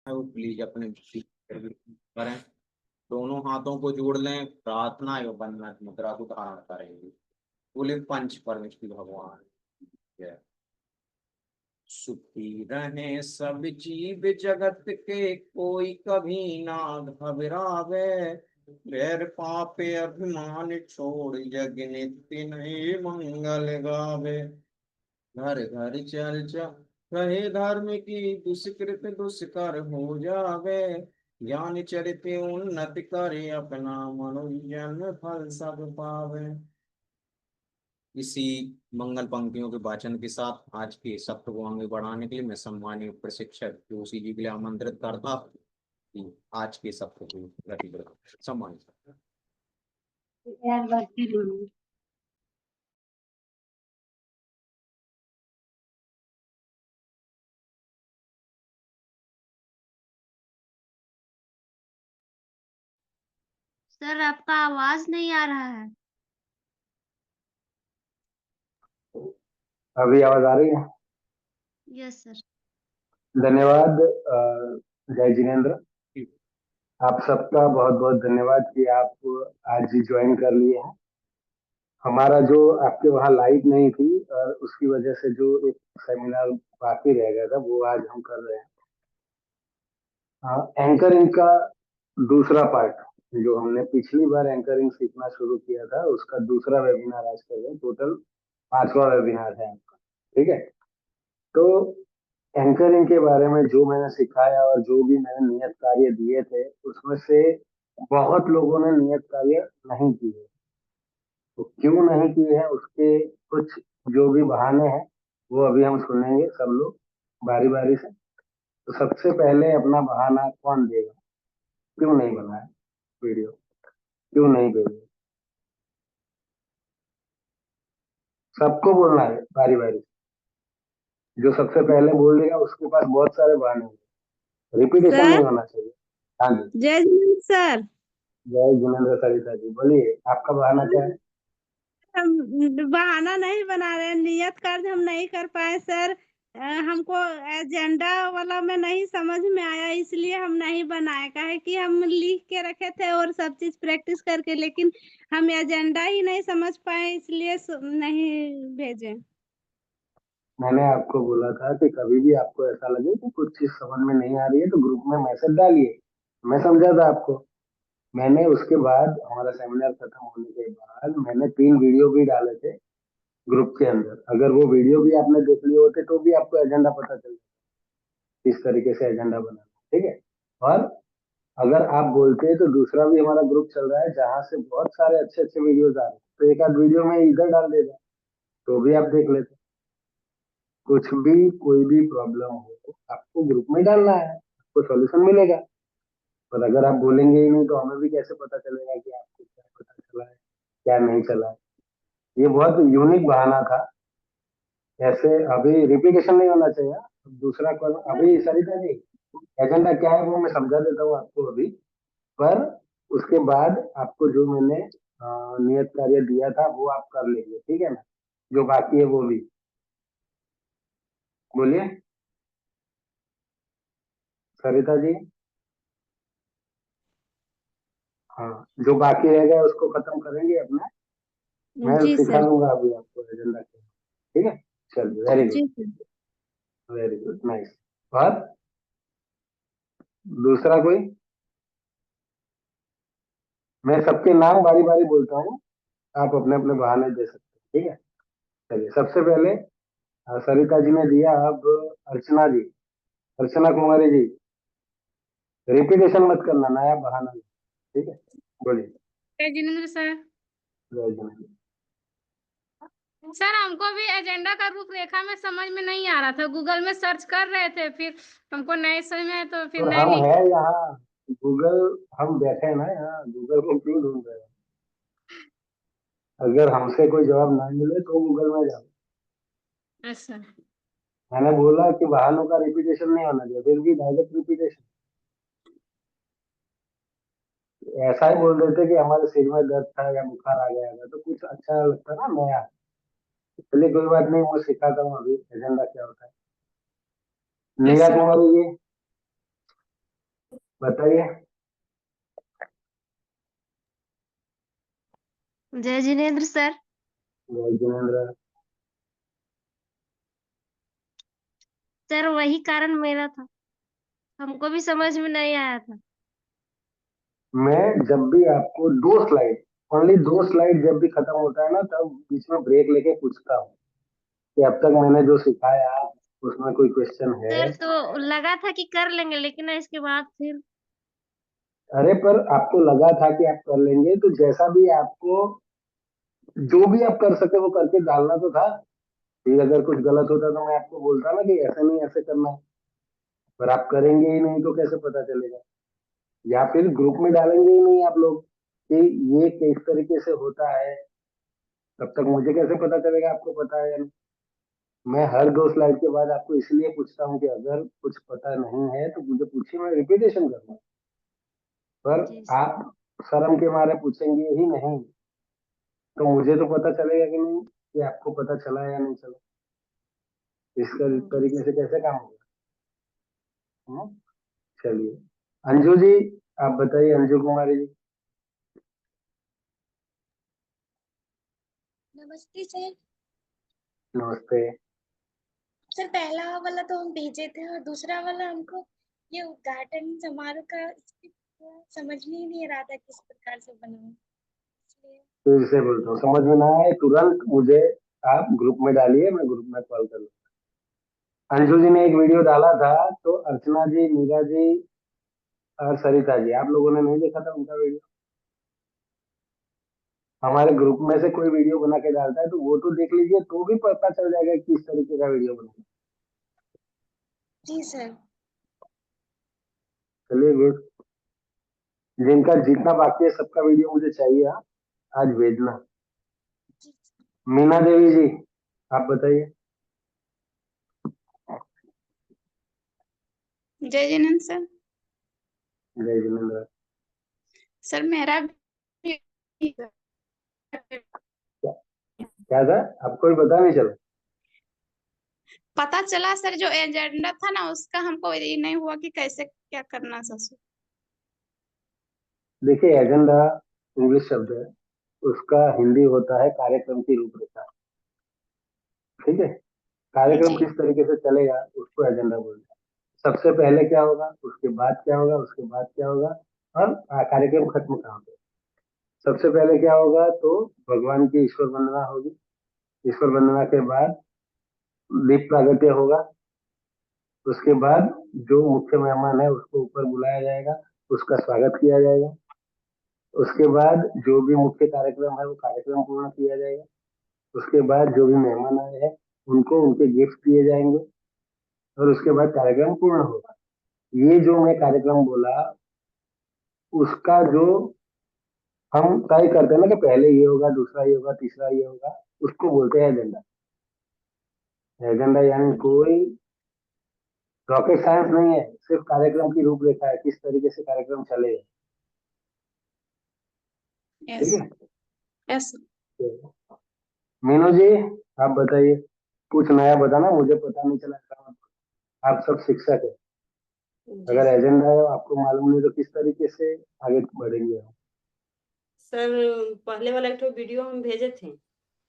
है वो प्लीज अपने करें। दोनों हाथों को जोड़ लें, प्रार्थना एवं वंदना की मुद्रा को धारण करेंगे। बोले पंच परमेश्वरी भगवान जय। सुखी रहे सब जीव जगत के, कोई कभी ना घबरावे। वैर पापे अभिमान छोड़, जग नित्य नए मंगल गावे। घर घर चर्चा कहे धर्म की, दुष्कृत दुष्कर हो जावे। ज्ञान चरित उन्नत करे, अपना मनोजन फल सब पावे। इसी मंगल पंक्तियों के वाचन के साथ आज के सत्र को आगे बढ़ाने के लिए मैं सम्मानीय प्रशिक्षक जोशी जी के लिए आमंत्रित करता कि आज के सत्र को गति सम्मानित। सर आपका आवाज नहीं आ रहा है। अभी आवाज आ रही है? Yes sir. धन्यवाद। जय जिनेन्द्र, आप सबका बहुत बहुत धन्यवाद कि आप आज ज्वाइन कर लिए हैं। हमारा जो आपके वहाँ लाइव नहीं थी और उसकी वजह से जो एक सेमिनार बाकी रह गया था वो आज हम कर रहे हैं। एंकरिंग का दूसरा पार्ट, जो हमने पिछली बार एंकरिंग सीखना शुरू किया था उसका दूसरा वेबिनार आज कर रहे हैं। टोटल 5वां वेबिनार है आपका, ठीक है। तो एंकरिंग के बारे में जो मैंने सिखाया और जो भी मैंने नियत कार्य दिए थे उसमें से बहुत लोगों ने नियत कार्य नहीं किए। तो क्यों नहीं किए हैं उसके कुछ जो भी बहाने हैं वो अभी हम सुनेंगे सब लोग बारी बारी से। तो सबसे पहले अपना बहाना कौन देगा, क्यों नहीं बनाया वीडियो, क्यों नहीं भेजे? सबको बोलना है बारी बारी से। जो सबसे पहले बोल देगा उसके पास बहुत सारे बहाने हैं, रिपीटेशन नहीं होना चाहिए। हाँ जी, जय जिनेन्द्र सर। जय जिनेन्द्र सरिता जी, बोलिए आपका बहाना क्या है? हम बहाना नहीं बना रहे हैं, नियत कार्य हम नहीं कर पाए सर। हमको एजेंडा वाला में नहीं समझ में आया, इसलिए हम नहीं बनाए। काहे कि हम लिख के रखे थे और सब चीज प्रैक्टिस करके, लेकिन हम एजेंडा ही नहीं समझ पाए, इसलिए नहीं भेजे। मैंने आपको बोला था कि कभी भी आपको ऐसा लगे कि कुछ चीज समझ में नहीं आ रही है तो ग्रुप में मैसेज डालिए। मैं समझा था आपको। मैंने उसके बाद हमारा सेमिनार खत्म होने के बाद मैंने 3 वीडियो भी डाले थे ग्रुप के अंदर। अगर वो वीडियो भी आपने देख लिए होते तो भी आपको एजेंडा पता चल किस तरीके से एजेंडा बनाना, ठीक है। और अगर आप बोलते तो दूसरा भी हमारा ग्रुप चल रहा है जहाँ से बहुत सारे अच्छे अच्छे वीडियोज आ रहे हैं, तो एक आध वीडियो में इधर डाल देगा तो भी आप देख लेते। कुछ भी कोई भी प्रॉब्लम हो तो आपको ग्रुप में डालना है, आपको सॉल्यूशन मिलेगा। पर अगर आप बोलेंगे ही नहीं तो हमें भी कैसे पता चलेगा कि आपको क्या पता चला है क्या नहीं चला है। ये बहुत यूनिक बहाना था। ऐसे अभी रिपीटेशन नहीं होना चाहिए। दूसरा अभी सरिता जी एजेंडा क्या है वो मैं समझा देता हूँ आपको अभी। पर उसके बाद आपको जो मैंने नियत कार्य दिया था वो आप कर लेंगे, ठीक है ना। जो बाकी है वो भी बोलिए सरिता जी। हाँ, जो बाकी रह गया उसको खत्म करेंगे अपना। मैं जी सिखा सर। दूंगा अभी आपको एजेंडा क्या है, ठीक है। चलिए, वेरी जी good, sir. Very good, nice. और दूसरा कोई? मैं सबके नाम बारी बारी बोलता हूँ, आप अपने अपने बहाने दे सकते हैं, ठीक है। चलिए, सबसे पहले सरिता जी ने दिया। अब अर्चना जी, अर्चना कुमारी जी, रिपीटेशन मत करना, नया बहाना नहीं, ठीक है। बोलिए। जय जिनेन्द्र सर। जय जिनेन्द्र। सर हमको भी एजेंडा का रूपरेखा में समझ में नहीं आ रहा था, गूगल में सर्च कर रहे थे, फिर हमको नहीं समझ में आया तो फिर तो नहीं हम लिख। है यहाँ, गूगल, हम बैठे हैं ना यहाँ, गूगल को क्यों ढूंढ रहे हैं? अगर हमसे कोई जवाब ना मिले तो गूगल में जाओ। अच्छा। मैंने बोला कि बहानों का रिपीटेशन नहीं होना चाहिए, फिर भी डायरेक्ट रिपीटेशन। ऐसा ही बोल देते कि हमारे सिर में दर्द था या बुखार आ गया था तो कुछ अच्छा लगता ना नया। चलिए कोई बात नहीं, मैं सिखाता हूँ अभी एजेंडा क्या होता है। नीरा अच्छा। कुमारी जी, बताइए। जय जिनेन्द्र सर। जय जिनेन्द्र। सर वही कारण मेरा था, हमको भी समझ में नहीं आया था। मैं जब भी आपको 2 स्लाइड, ओनली 2 स्लाइड जब भी खत्म होता है ना, तब बीच में ब्रेक लेके पूछता हूँ कि अब तक मैंने जो सिखाया उसमें कोई क्वेश्चन है। सर तो लगा था कि कर लेंगे, लेकिन इसके बाद फिर अरे पर आपको लगा था कि आप कर लेंगे, तो जैसा भी आपको जो भी आप कर सके वो करके डालना तो था। फिर अगर कुछ गलत होता तो मैं आपको बोलता ना कि ऐसा नहीं ऐसे करना है। पर आप करेंगे ही नहीं तो कैसे पता चलेगा? या फिर ग्रुप में डालेंगे ही नहीं आप लोग कि ये किस तरीके से होता है, तब तक मुझे कैसे पता चलेगा आपको पता है या नहीं? मैं हर 2 स्लाइड के बाद आपको इसलिए पूछता हूँ कि अगर कुछ पता नहीं है तो मुझे पूछिए, मैं रिपीटेशन करूँगा। पर जी आप शर्म के मारे पूछेंगे ही नहीं, तो मुझे तो पता चलेगा कि नहीं कि आपको पता चला या नहीं चला। इस तरीके से कैसे काम होगा? हम्म? चलिए, अंजू जी, आप बताइए, अंजू कुमारी जी। नमस्ते सर। नमस्ते। सर पहला वाला तो हम भेजे थे और दूसरा वाला हमको ये उद्घाटन समारोह का समझ में ही नहीं रहा था किस प्रकार से बनाऊं, इसलिए फिर से बोलता हूँ, समझ में ना आए तुरंत मुझे आप ग्रुप में डालिए, मैं ग्रुप में कॉल कर लूँ। अंशु जी ने एक वीडियो डाला था, तो अर्चना जी, मीरा जी और सरिता जी, आप लोगों ने नहीं देखा था उनका वीडियो? हमारे ग्रुप में से कोई वीडियो बना के डालता है तो वो तो देख लीजिए, तो भी पता चल जाएगा कि किस तरीके का वीडियो बना। जी सर। चलिए गुड। जिनका जितना बाकी है सबका वीडियो मुझे चाहिए, हाँ, आज भेजना। जी मीना देवी जी, आप बताइए। जय जिनेन्द्र सर। जय जिनेन्द्र। सर मेरा भी क्या क्या था, आपको भी पता नहीं चला? पता चला सर, जो एजेंडा था ना उसका हमको ये नहीं हुआ कि कैसे क्या करना सर। देखिए, एजेंडा इंग्लिश शब्द है, उसका हिंदी होता है कार्यक्रम की रूपरेखा। ठीक है, कार्यक्रम जी किस तरीके से चलेगा उसको एजेंडा बोलते हैं। सबसे पहले क्या होगा, उसके बाद क्या होगा, उसके बाद क्या होगा, और कार्यक्रम खत्म कहाँ पे। सबसे पहले क्या होगा, तो भगवान की ईश्वर वंदना होगी। ईश्वर वंदना के बाद दीप प्रागट्य होगा। उसके बाद जो मुख्य मेहमान है उसको ऊपर बुलाया जाएगा, उसका स्वागत किया जाएगा। उसके बाद जो भी मुख्य कार्यक्रम है वो कार्यक्रम पूर्ण किया जाएगा। उसके बाद जो भी मेहमान आए हैं उनको उनके गिफ्ट दिए जाएंगे, और उसके बाद कार्यक्रम पूर्ण होगा। ये जो मैं कार्यक्रम बोला, उसका जो हम तय करते हैं ना कि पहले ये होगा, दूसरा ये होगा, तीसरा ये होगा, उसको बोलते हैं एजेंडा। एजेंडा यानी कोई रॉकेट साइंस नहीं है, सिर्फ कार्यक्रम की रूपरेखा है, किस तरीके से कार्यक्रम चलेगा। यस। ठीक है। यस। तो मीनू जी, आप बताइए, कुछ नया बताना, मुझे पता नहीं चला था। आप सब शिक्षक है, जी अगर एजेंडा है आपको मालूम नहीं तो किस तरीके से आगे बढ़ेंगे हम? सर, पहले वाला एक वीडियो हम भेजे थे,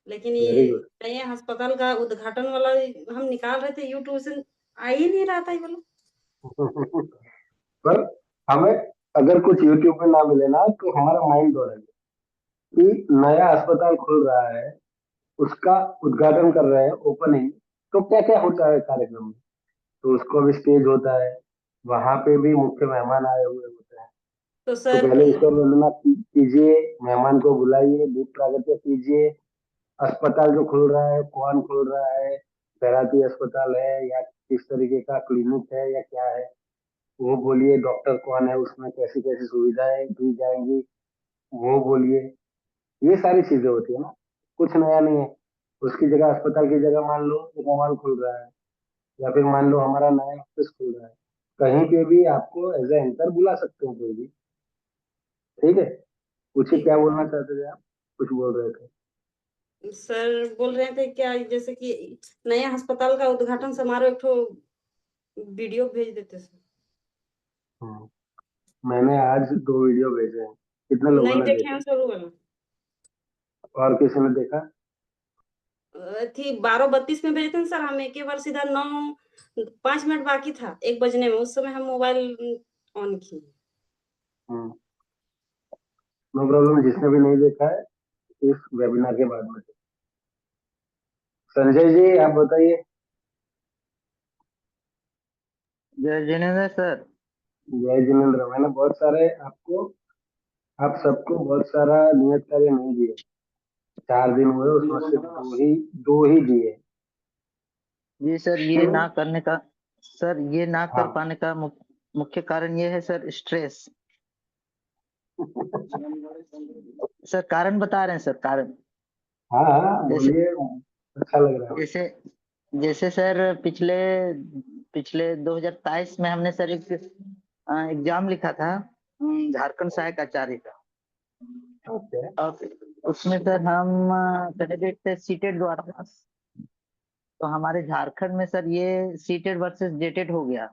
लेकिन वेरी ये गुड। नए अस्पताल का उद्घाटन वाला हम निकाल रहे थे यूट्यूब से, आ ही नहीं रहा था ये वाला। पर हमें अगर कुछ यूट्यूब पे ना मिले ना तो हमारा माइंड दौड़ेगा कि नया अस्पताल खुल रहा है, उसका उद्घाटन कर रहे हैं, ओपनिंग, तो क्या क्या होता है कार्यक्रम में। तो उसको भी स्टेज होता है, वहां पे भी मुख्य मेहमान आए हुए होते हैं। तो तो सर पहले ईश्वर वंदना कीजिए, मेहमान को बुलाइए, दीप प्रागट्य कीजिए। अस्पताल जो खुल रहा है, कौन खुल रहा है, खैराती अस्पताल है या किस तरीके का क्लिनिक है या क्या है, वो बोलिए। डॉक्टर कौन है, उसमें कैसी कैसी सुविधाएं दी जाएंगी, वो बोलिए। ये सारी चीजें होती है ना, कुछ नया नहीं है। उसकी जगह, अस्पताल की जगह मान लो एक मॉल खुल रहा है, या फिर मान लो हमारा नया ऑफिस खुल रहा है, कहीं पे भी आपको एज ए एंकर बुला सकते हो कोई भी। ठीक है, पूछिए ठीक क्या है। बोलना चाहते थे आप, कुछ बोल रहे थे। सर बोल रहे थे क्या, जैसे कि नया अस्पताल का उद्घाटन समारोह एक ठो वीडियो भेज देते सर। हम्म, मैंने आज 2 वीडियो भेजे हैं, कितने लोगों नहीं ने देखे देखे? हैं शुरू वाला। और किसी ने देखा? थी 12:32 में भेजे थे ना सर, हम एक ही बार सीधा 9:05 बाकी था 1 बजने में, उस समय हम मोबाइल ऑन किए। नो प्रॉब्लम, जिसने भी नहीं देखा है इस वेबिनार के बाद में। संजय जी आप बताइए। जय जिनेंद्र सर। जय जिनेन्द्र। मैंने बहुत सारे आपको, आप सबको बहुत सारा नियत कार्य नहीं दिए, 4 दिन हुए, उसमें सिर्फ 2 ही दिए। जी सर, ये क्यों? ना करने का, सर ये ना कर हाँ। पाने का मुख्य कारण ये है सर, स्ट्रेस। सर कारण बता रहे हैं सर, कारण। हाँ हाँ जैसे बोलिए, अच्छा लग रहा है। जैसे जैसे सर पिछले पिछले 2023 में हमने सर एक एग्जाम लिखा था, झारखंड सहायक आचार्य का। ओके। और उसमें सर हम कैंडिडेट थे सीटेट द्वारा। तो हमारे झारखंड में सर ये सीटेट वर्सेस जेटेट हो गया।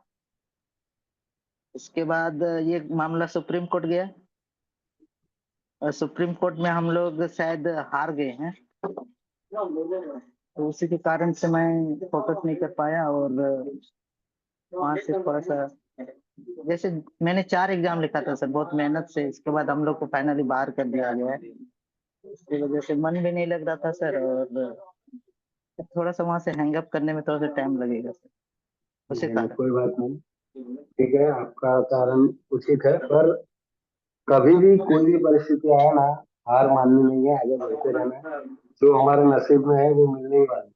उसके बाद ये मामला सुप्रीम कोर्ट गया, और सुप्रीम कोर्ट में हम लोग शायद हार गए हैं। तो उसी के कारण से मैं फोकस नहीं कर पाया, और वहां से थोड़ा सा, जैसे मैंने 4 एग्जाम लिखा था सर बहुत मेहनत से, इसके बाद हम लोग को फाइनली बाहर कर दिया गया है। इसकी वजह से मन भी नहीं लग रहा था सर, और थोड़ा सा वहां से हैंग अप करने में थोड़ा सा टाइम लगेगा सर, उसी नहीं, कारण। कोई बात नहीं, ठीक है, आपका कारण उचित है, पर कभी भी कोई भी परिस्थिति आए ना, हार माननी नहीं है, आगे बढ़ते रहना है। जो हमारे नसीब में है वो मिलने ही वाला है।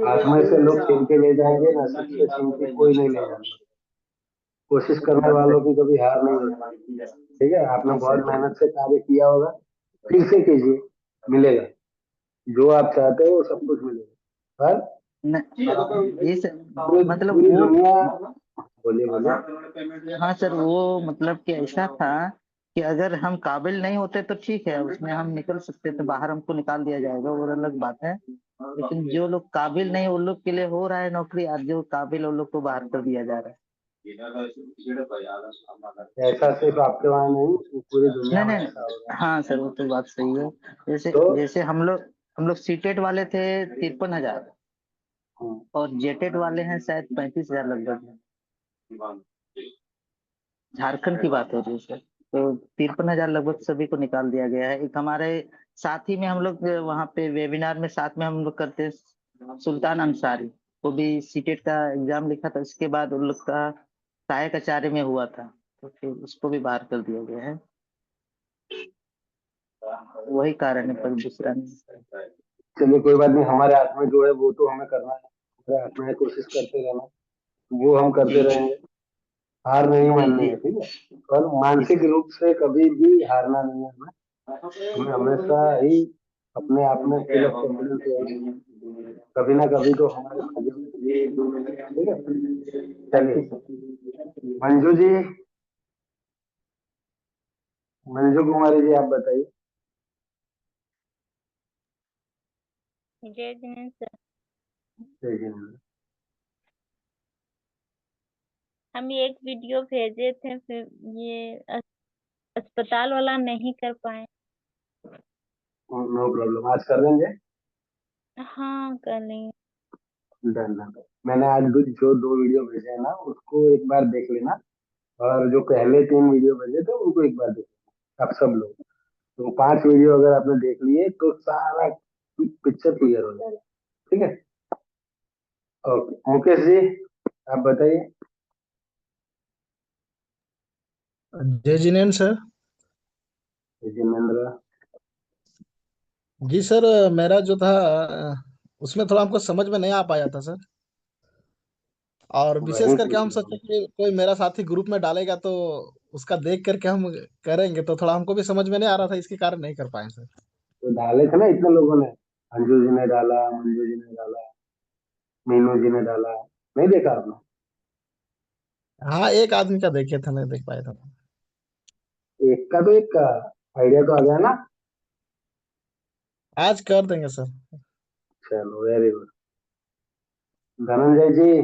हाथ में से लोग छीन के ले जाएंगे, नसीब से छीन के कोई नहीं ले जाएगा। कोशिश करने वालों की कभी हार नहीं होती। ठीक है, आपने जी बहुत सर। मेहनत से कार्य किया होगा, फिर से कीजिए, मिलेगा। जो आप चाहते हो वो सब कुछ मिलेगा। पर जी सर, पूरी मतलब पूरी वो, दुनिया, बोलिए बोलिए। हाँ सर, वो मतलब कि ऐसा था कि अगर हम काबिल नहीं होते तो ठीक है, उसमें हम निकल सकते थे बाहर, हमको निकाल दिया जाएगा वो अलग बात है। लेकिन जो लोग काबिल नहीं, उन लोग के लिए हो रहा है नौकरी, और जो काबिल उन लोग को बाहर कर दिया जा रहा है। ऐसा सिर्फ आपके वहां नहीं, पूरी दुनिया नहीं में नहीं ऐसा हो रहा हाँ सर, वो तो बात सही है। जैसे है। तो जैसे हम लोग सीटेट वाले थे 53,000, और जेटेट वाले हैं शायद 35,000 लगभग। झारखंड की बात हो रही है सर। तो 53,000 लगभग सभी को निकाल दिया गया है। एक हमारे साथी में, हम लोग वहाँ पे वेबिनार में साथ में हम लोग करते हैं, सुल्तान अंसारी, वो भी सीटेट का एग्जाम लिखा था, उसके बाद उन लोग का सहायक आचार्य में हुआ था, तो फिर उसको भी बाहर कर दिया गया है। वही कारण है, पर दूसरा नहीं। चलिए कोई बात नहीं, हमारे हाथ में जो है वो तो हमें करना है, हमारे हाथ में है, कोशिश करते रहना, वो हम करते रहेंगे। हार नहीं जी माननी जी है, ठीक है। और जी मानसिक सर। रूप से कभी भी हारना नहीं है हमें। हमें हमेशा ही अपने आप में फुल ऑफ कॉन्फिडेंस रहना है। कभी ना कभी तो हमारे भाग्य में, ठीक है। थैंक यू चलिए, सर। मंजू जी, मंजू कुमारी जी आप बताइए। जय जिनेंद्र सर। जय हिंद। हम ये एक वीडियो भेजे थे, फिर ये अस्पताल वाला नहीं कर पाए। नो प्रॉब्लम, आज कर देंगे। हाँ कर लेंगे। Done done. मैंने आज जो 2 वीडियो भेजे हैं ना, उसको एक बार देख लेना, और जो पहले 3 वीडियो भेजे थे उनको एक बार देख लेना, आप सब लोग। तो 5 वीडियो अगर आपने देख लिए तो सारा पिक्चर क्लियर हो जाएगा, ठीक है। ओके, मुकेश जी आप बताइए। जय जिनेंद्र सर। जिनेन्द्र। जी सर, मेरा जो था उसमें थोड़ा हमको समझ में नहीं आ पाया था सर। और विशेष वही करके पूछ हम रहा सोचे हूँ। कि कोई मेरा साथी ग्रुप में डालेगा तो उसका देख करके हम करेंगे, तो थोड़ा हमको भी समझ में नहीं आ रहा था, इसके कारण नहीं कर पाए सर। तो डाले थे ना इतने लोगों ने, अंजू जी ने डाला, मंजू जी ने डाला, मीनू जी ने डाला, नहीं देखा आपने? हाँ, एक आदमी का देखे थे, नहीं देख पाया था। एक का तो एक का आइडिया तो आ गया ना। आज कर देंगे सर। चलो वेरी गुड। धनंजय जी।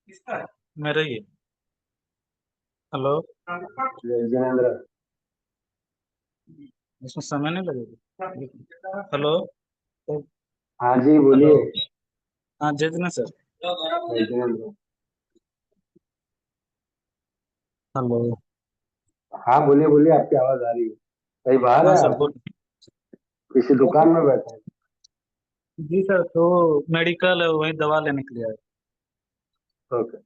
किसका? मेरा ही है। हेलो, जय जिनेन्द्र। इसमें समय नहीं लगेगा? हेलो, हाँ जी, हेलो, बोलिए। हाँ जय जिनेन्द्र सर। जय जिनेन्द्र। हेलो, हाँ, बोलिए बोलिए, आपकी आवाज आ रही है। कहीं बाहर हाँ है सर आप? बोल। किसी दुकान में बैठे हैं? जी सर, तो मेडिकल है, वही दवा लेने के लिए आए। ओके।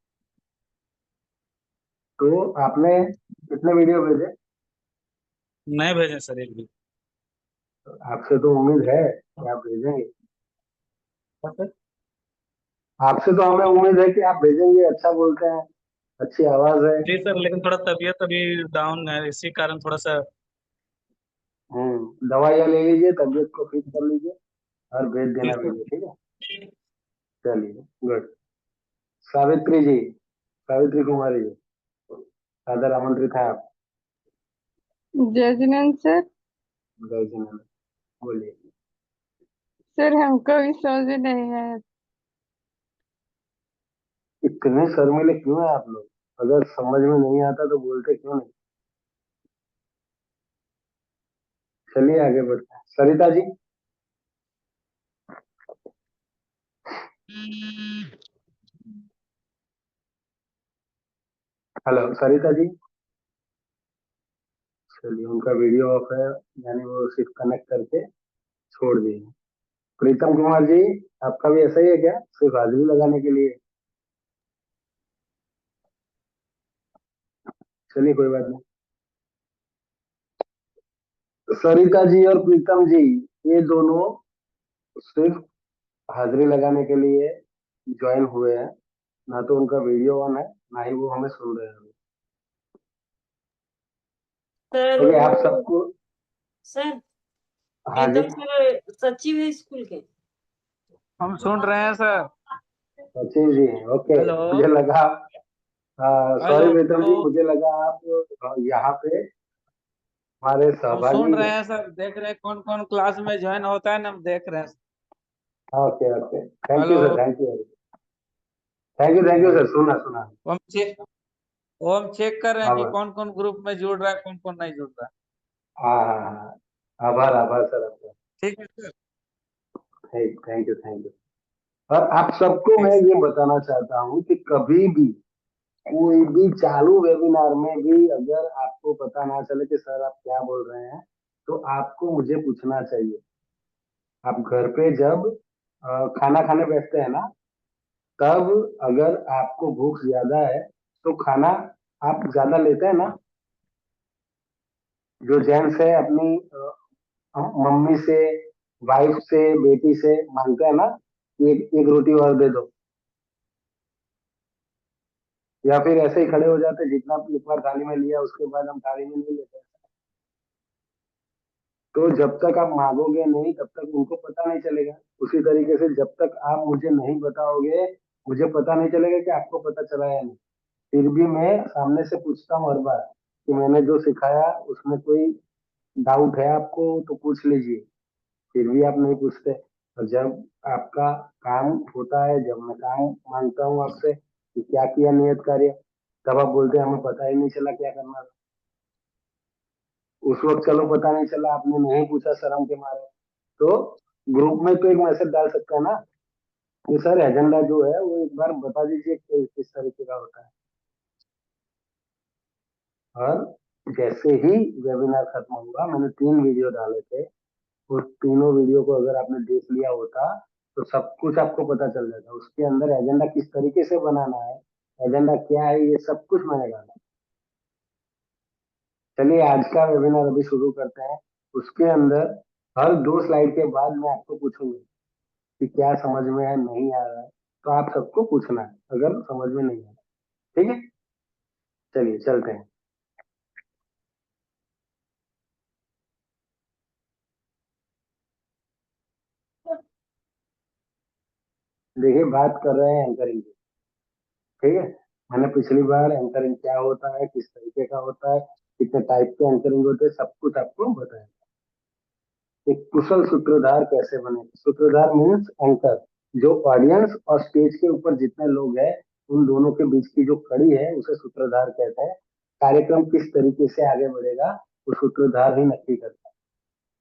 तो आपने कितने वीडियो भेजे? नहीं भेजे सर एक भी। आपसे तो उम्मीद है कि आप भेजेंगे। हाँ सर। आपसे तो हमें उम्मीद है कि आप भेजेंगे। अच्छा बोलते हैं, अच्छी आवाज है। जी सर, लेकिन थोड़ा तबीयत अभी डाउन है, इसी कारण थोड़ा सा। दवाइयाँ ले लीजिए, तबीयत को ठीक कर लीजिए और भेज जी देना सर। वीडियो, ठीक है? चलिए, गुड। सावित्री जी, सावित्री कुमारी जी, सादर आमंत्रित है आप। जय जिनेन्द्र सर। जय जिनेन्द्र। बोलिए। सर हमको भी समझ नहीं आया। इतने शर्मीले क्यों हैं आप लोग? अगर समझ में नहीं आता तो बोलते क्यों नहीं? चलिए आगे बढ़ते हैं। सरिता जी। हेलो सरिता जी। चलिए, उनका वीडियो ऑफ है, यानी वो सिर्फ कनेक्ट करके छोड़ दिए। प्रीतम कुमार जी, आपका भी ऐसा ही है क्या, सिर्फ हाजिरी लगाने के लिए? चलिए, कोई बात नहीं। सरिता जी और प्रीतम जी, ये दोनों सिर्फ हाजिरी लगाने के लिए ज्वाइन हुए हैं। ना तो उनका वीडियो ऑन है, ना ही वो हमें सुन रहे हैं। सर ओके, आप वो सबको। सर हाँ जी। प्रीतम सर सचिव है स्कूल के। हम सुन रहे हैं sir. Sachin ji, okay. Hello, मुझे लगा, हेलो, सॉरी प्रीतम जी, मुझे लगा आप यहाँ पे हमारे हम सुन सहभागी रहे हैं। हैं सर, देख रहे हैं कौन कौन क्लास में ज्वाइन होता है ना, हम देख रहे हैं। Okay okay, thank you hello, sir, thank you, thank you हाँ, सर, सुना सुना। वो हम चेक कर रहे हैं हाँ कि बस। कौन कौन ग्रुप में जुड़ रहा है, कौन कौन नहीं जुड़ रहा है। हाँ हाँ हाँ, आभार आभार सर आपका। ठीक है sir. Thank you, thank you. और आप सबको ठीक मैं सर। ये बताना चाहता हूँ कि कभी भी कोई भी चालू वेबिनार में भी अगर आपको पता ना चले कि सर आप क्या बोल रहे हैं, तो आपको मुझे पूछना चाहिए। आप घर पे जब खाना खाने बैठते हैं ना, तब अगर आपको भूख ज्यादा है तो खाना आप ज्यादा लेते हैं ना। जो जेंट्स है अपनी मम्मी से, वाइफ से, बेटी से मांगते हैं ना कि एक रोटी और दे दो, या फिर ऐसे ही खड़े हो जाते हैं, जितना एक बार थाली में लिया उसके बाद हम थाली में नहीं लेते। तो जब तक आप मांगोगे नहीं तब तक उनको पता नहीं चलेगा। उसी तरीके से जब तक आप मुझे नहीं बताओगे, मुझे पता नहीं चलेगा कि आपको पता चला या नहीं। फिर भी मैं सामने से पूछता हूँ हर बार कि मैंने जो सिखाया उसमें कोई डाउट है आपको तो पूछ लीजिए। फिर भी आप नहीं पूछते। और जब आपका काम होता है, जब मैं काम मांगता हूँ आपसे कि क्या किया नियत कार्य, तब आप बोलते हैं हमें पता ही नहीं चला क्या करना था। उस वक्त चलो पता नहीं चला, आपने नहीं पूछा शर्म के मारे, तो ग्रुप में तो एक मैसेज डाल सकता है ना कि सर एजेंडा जो है वो एक बार बता दीजिए कि किस तरीके का होता है। और जैसे ही वेबिनार खत्म हुआ, मैंने 3 वीडियो डाले थे, उस तीनों वीडियो को अगर आपने देख लिया होता तो सब कुछ आपको पता चल जाता। उसके अंदर एजेंडा किस तरीके से बनाना है, एजेंडा क्या है, ये सब कुछ मैंने डाला। चलिए, आज का वेबिनार अभी शुरू करते हैं। उसके अंदर हर 2 स्लाइड के बाद मैं आपको पूछूंगा कि क्या समझ में है, नहीं आ रहा है, तो आप सबको पूछना है अगर समझ में नहीं आ रहा। ठीक है, चलिए चलते हैं। देखिए, बात कर रहे हैं एंकरिंग की। ठीक है, मैंने पिछली बार एंकरिंग क्या होता है, किस तरीके का होता है, कितने टाइप के एंकरिंग होते हैं, सब कुछ आपको बताया। एक कुशल सूत्रधार कैसे बने? सूत्रधार मीन्स एंकर, जो ऑडियंस और स्टेज के ऊपर जितने लोग हैं उन दोनों के बीच की जो कड़ी है उसे सूत्रधार कहते हैं। कार्यक्रम किस तरीके से आगे बढ़ेगा वो सूत्रधार ही नक्की करता है।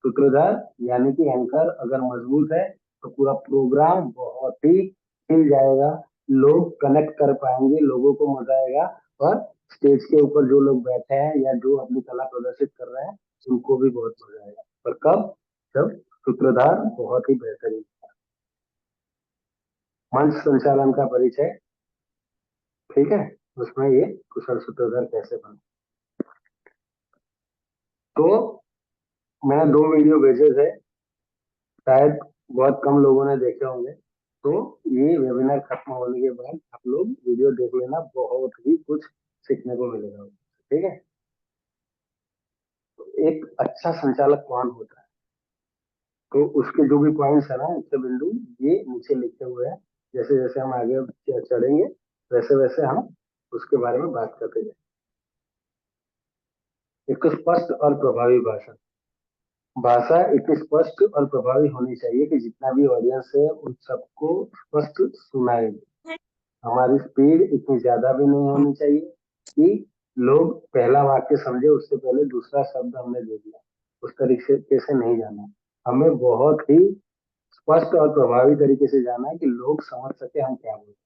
सूत्रधार यानी कि एंकर अगर मजबूत है तो पूरा प्रोग्राम बहुत ही खिल जाएगा, लोग कनेक्ट कर पाएंगे, लोगों को मजा आएगा और स्टेज के ऊपर जो लोग बैठे हैं या जो अपनी कला प्रदर्शित कर रहे हैं उनको भी बहुत मजा आएगा। पर कब? जब सूत्रधार बहुत ही बेहतरीन। मंच संचालन का परिचय, ठीक है, उसमें ये कुशल सूत्रधार कैसे बने। तो मैंने 2 वीडियो भेजे थे, शायद बहुत कम लोगों ने देखे होंगे। तो ये वेबिनार खत्म होने के बाद आप लोग वीडियो देख लेना, बहुत ही कुछ सीखने को मिलेगा, ठीक है। तो एक अच्छा संचालक कौन होता है, तो उसके जो भी पॉइंट्स है ना, मुख्य बिंदु ये नीचे लिखे हुए हैं। जैसे जैसे हम आगे चढ़ेंगे वैसे वैसे हम उसके बारे में बात करते जाएंगे। एक तो स्पष्ट और प्रभावी भाषा। भाषा इतनी स्पष्ट और प्रभावी होनी चाहिए कि जितना भी ऑडियंस है उन सबको स्पष्ट सुनाई दे। हमारी स्पीड इतनी ज्यादा भी नहीं होनी चाहिए कि लोग पहला वाक्य समझे उससे पहले दूसरा शब्द हमने दे दिया, उस तरीके से नहीं जाना। हमें बहुत ही स्पष्ट और प्रभावी तरीके से जाना है कि लोग समझ सके हम क्या बोल रहे हैं,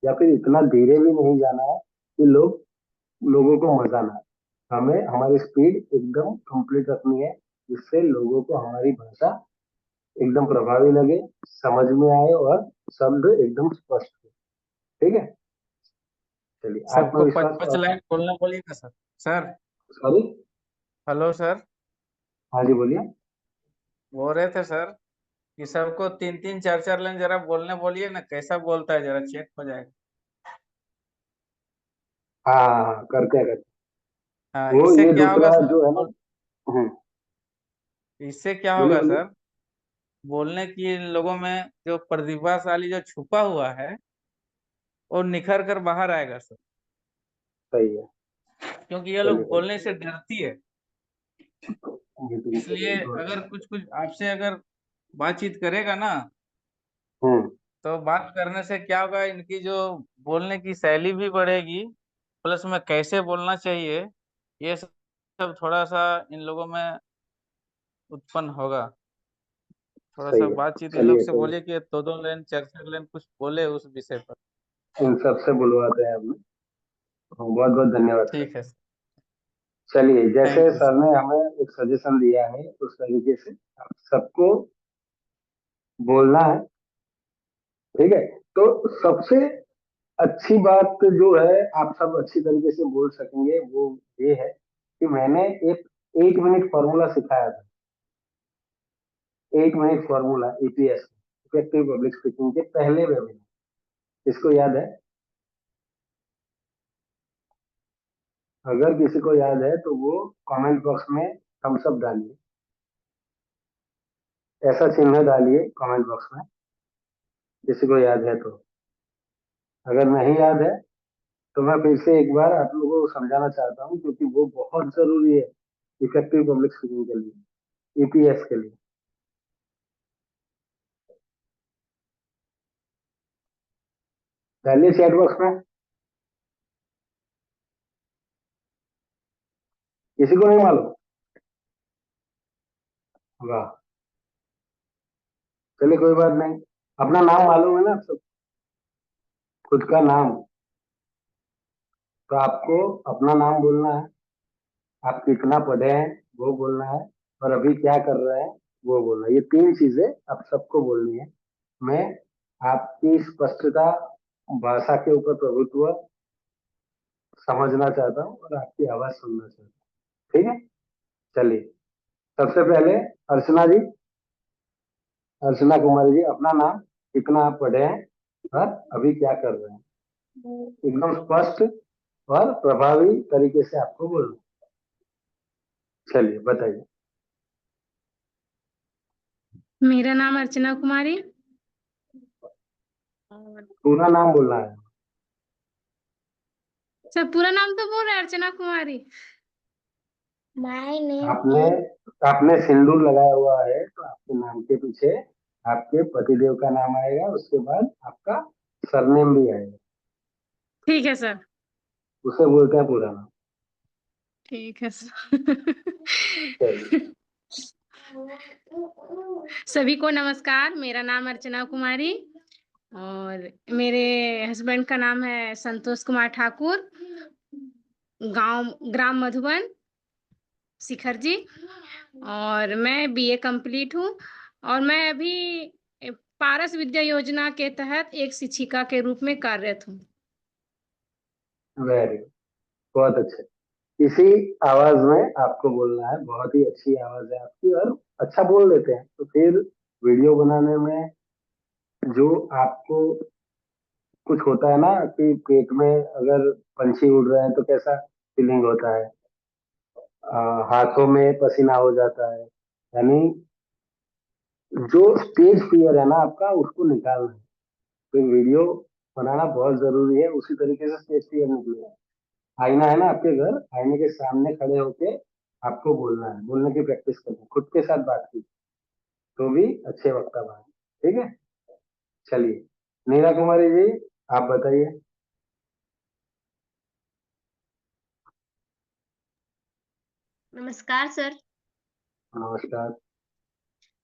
या फिर इतना धीरे भी नहीं जाना है कि लोगों को मजा ना आए। हमें हमारी स्पीड एकदम कंप्लीट रखनी है जिससे लोगों को हमारी भाषा एकदम प्रभावी लगे, समझ में आए और शब्द एकदम स्पष्ट हो, ठीक है। चलिए, सबको आत्मविश्वास पांच और लाइन बोलना बोलिएगा sir. Sir sorry, hello sir, हाँ जी बोलिए। बोल रहे थे सर कि सबको 3-3 4-4 लाइन जरा बोलने बोलिए ना, कैसा बोलता है जरा चेक हो जाएगा। हाँ हाँ हाँ, करते हाँ, वो इससे ये क्या होगा दूसरा सर, जो है ना। हम्म, इससे क्या बोलिए होगा बोलिए। सर, बोलने की लोगों में जो प्रतिभाशाली जो छुपा हुआ है वो निखर कर बाहर आएगा सर, सही है। क्योंकि ये चलिए लोग बोलने से डरती है। मीटिंग के इसलिए लिए बहुत अगर अच्छा। कुछ कुछ आपसे अगर बातचीत करेगा ना, हम्म, तो बात करने से क्या होगा, इनकी जो बोलने की शैली भी बढ़ेगी, प्लस में कैसे बोलना चाहिए ये सब थोड़ा सा इन लोगों में उत्पन्न होगा। थोड़ा सा सही है। बातचीत इन लोग चलिए से तो बोलिए कि 2-2 लाइन 4-4 लाइन कुछ बोले उस विषय पर। इन सबसे बुलवाते हैं आपने, बहुत बहुत धन्यवाद सर। ठीक है सर, चलिए, जैसे थैंक यू सर सर। ने हमें एक सजेशन दिया है उस तरीके से आप सबको बोलना है, ठीक है। तो सबसे अच्छी बात जो है आप सब अच्छी तरीके से बोल सकेंगे वो ये है कि मैंने एक 8 मिनट फॉर्मूला सिखाया था। 8 minute formula EPS, effective public speaking के पहले वेबिनार, इसको याद है? अगर किसी को याद है तो वो कमेंट बॉक्स में थम्स अप डालिए, ऐसा चिन्ह डालिए कमेंट बॉक्स में, किसी को याद है तो। अगर नहीं याद है तो मैं फिर से एक बार आप लोगों को समझाना चाहता हूँ, क्योंकि वो बहुत जरूरी है इफेक्टिव पब्लिक स्पीकिंग के लिए, EPS के लिए। डालिए चैट बॉक्स में, किसी को नहीं मालूम? वाह, चलिए कोई बात नहीं। अपना नाम मालूम है ना सब, खुद का नाम, तो आपको अपना नाम बोलना है, आप कितना पढ़े हैं वो बोलना है, और अभी क्या कर रहे हैं वो बोलना है। ये 3 चीजें आप सबको बोलनी है। मैं आपकी स्पष्टता, भाषा के ऊपर प्रभुत्व समझना चाहता हूँ और आपकी आवाज सुनना चाहता हूँ, ठीक है। चलिए, सबसे पहले अर्चना जी, अर्चना कुमारी जी, अपना नाम, कितना आप पढ़े हैं और अभी क्या कर रहे हैं, एकदम स्पष्ट और प्रभावी तरीके से आपको बोलना। चलिए बताइए। मेरा नाम अर्चना कुमारी और पूरा नाम बोलना है। सर पूरा नाम तो बोल रहे हैं, अर्चना कुमारी। माय नेम आपने इज आपने सिंदूर लगाया हुआ है तो आपके नाम के पीछे आपके पतिदेव का नाम आएगा, उसके बाद आपका सरनेम भी आएगा, ठीक है सर। उसे बोलते हैं पूरा नाम। ठीक है सर। चलिए। सभी को नमस्कार, मेरा नाम अर्चना कुमारी और मेरे हस्बैंड का नाम है संतोष कुमार ठाकुर, गांव ग्राम मधुबन, शिखर जी। और मैं बीए कंप्लीट हूँ और मैं अभी पारस विद्या योजना के तहत एक शिक्षिका के रूप में कार्यरत हूँ। वेरी गुड, बहुत अच्छे। इसी आवाज में आपको बोलना है, बहुत ही अच्छी आवाज है आपकी और अच्छा बोल लेते हैं, तो फिर वीडियो बनाने में जो आपको कुछ होता है ना कि पेट में अगर पंछी उड़ रहे हैं तो कैसा फीलिंग होता है, हाथों में पसीना हो जाता है, यानी जो स्टेज फियर है ना आपका उसको निकालना है। तो वीडियो बनाना बहुत जरूरी है, उसी तरीके से स्टेज फियर निकलेगा। आईना है ना आपके घर, आईने के सामने खड़े होके आपको बोलना है, बोलने की प्रैक्टिस करना है, खुद के साथ बात की तो भी अच्छे वक्ता बने। ठीक है, चलिए नीना कुमारी जी आप बताइए। नमस्कार सर। नमस्कार।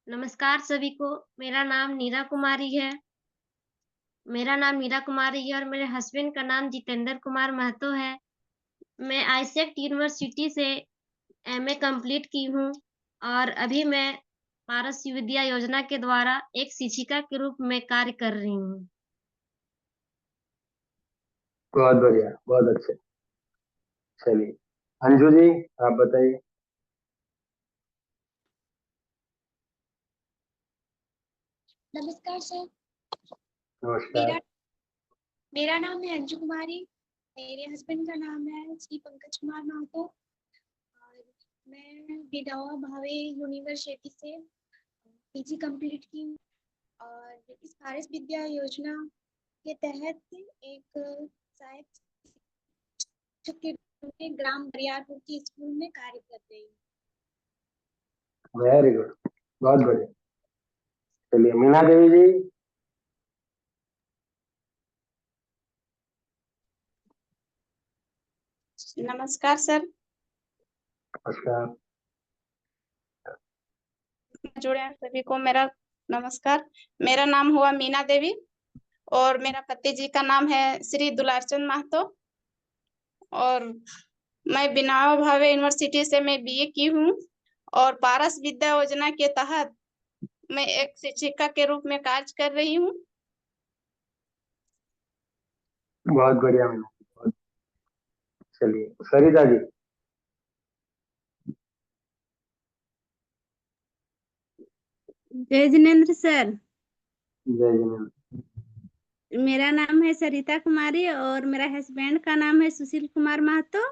नमस्कार सभी को। मेरा नाम नीरा कुमारी है। मेरा नाम नीरा कुमारी है और मेरे हस्बैंड का नाम जितेंद्र कुमार महतो है। मैं आईसेक्ट यूनिवर्सिटी से एमए कंप्लीट की हूँ और अभी मैं पारस विद्या योजना के द्वारा एक शिक्षिका के रूप में कार्य कर रही हूँ। बहुत बढ़िया, बहुत अच्छे। चलिए अंजू जी आप बताइए। नमस्कार सर। नमस्कार। मेरा मेरा नाम है अंजू कुमारी। मेरे हस्बैंड का नाम है श्री पंकज कुमार महतो और मैं विधवा भावे यूनिवर्सिटी से पीजी कंप्लीट की हूँ और इस पारस विद्या योजना के तहत एक सहायक शिक्षक के रूप में ग्राम बरियारपुर के स्कूल में कार्य कर रही हूँ। वेरी गुड, बहुत बढ़िया। चलिए मीना देवी जी। नमस्कार सर। नमस्कार। जुड़े हैं सभी को मेरा नमस्कार। मेरा नाम हुआ मीना देवी और मेरा पति जी का नाम है श्री दुलारचंद महतो और मैं बिनावा भावे यूनिवर्सिटी से मैं बीए की हूँ और पारस विद्या योजना के तहत मैं एक शिक्षिका के रूप में कार्य कर रही हूँ। बहुत बढ़िया मीना, बहुत। चलिए सरिता जी। जय जिनेन्द्र सर। जय जिनेन्द्र। मेरा नाम है सरिता कुमारी और मेरा हस्बैंड का नाम है सुशील कुमार महतो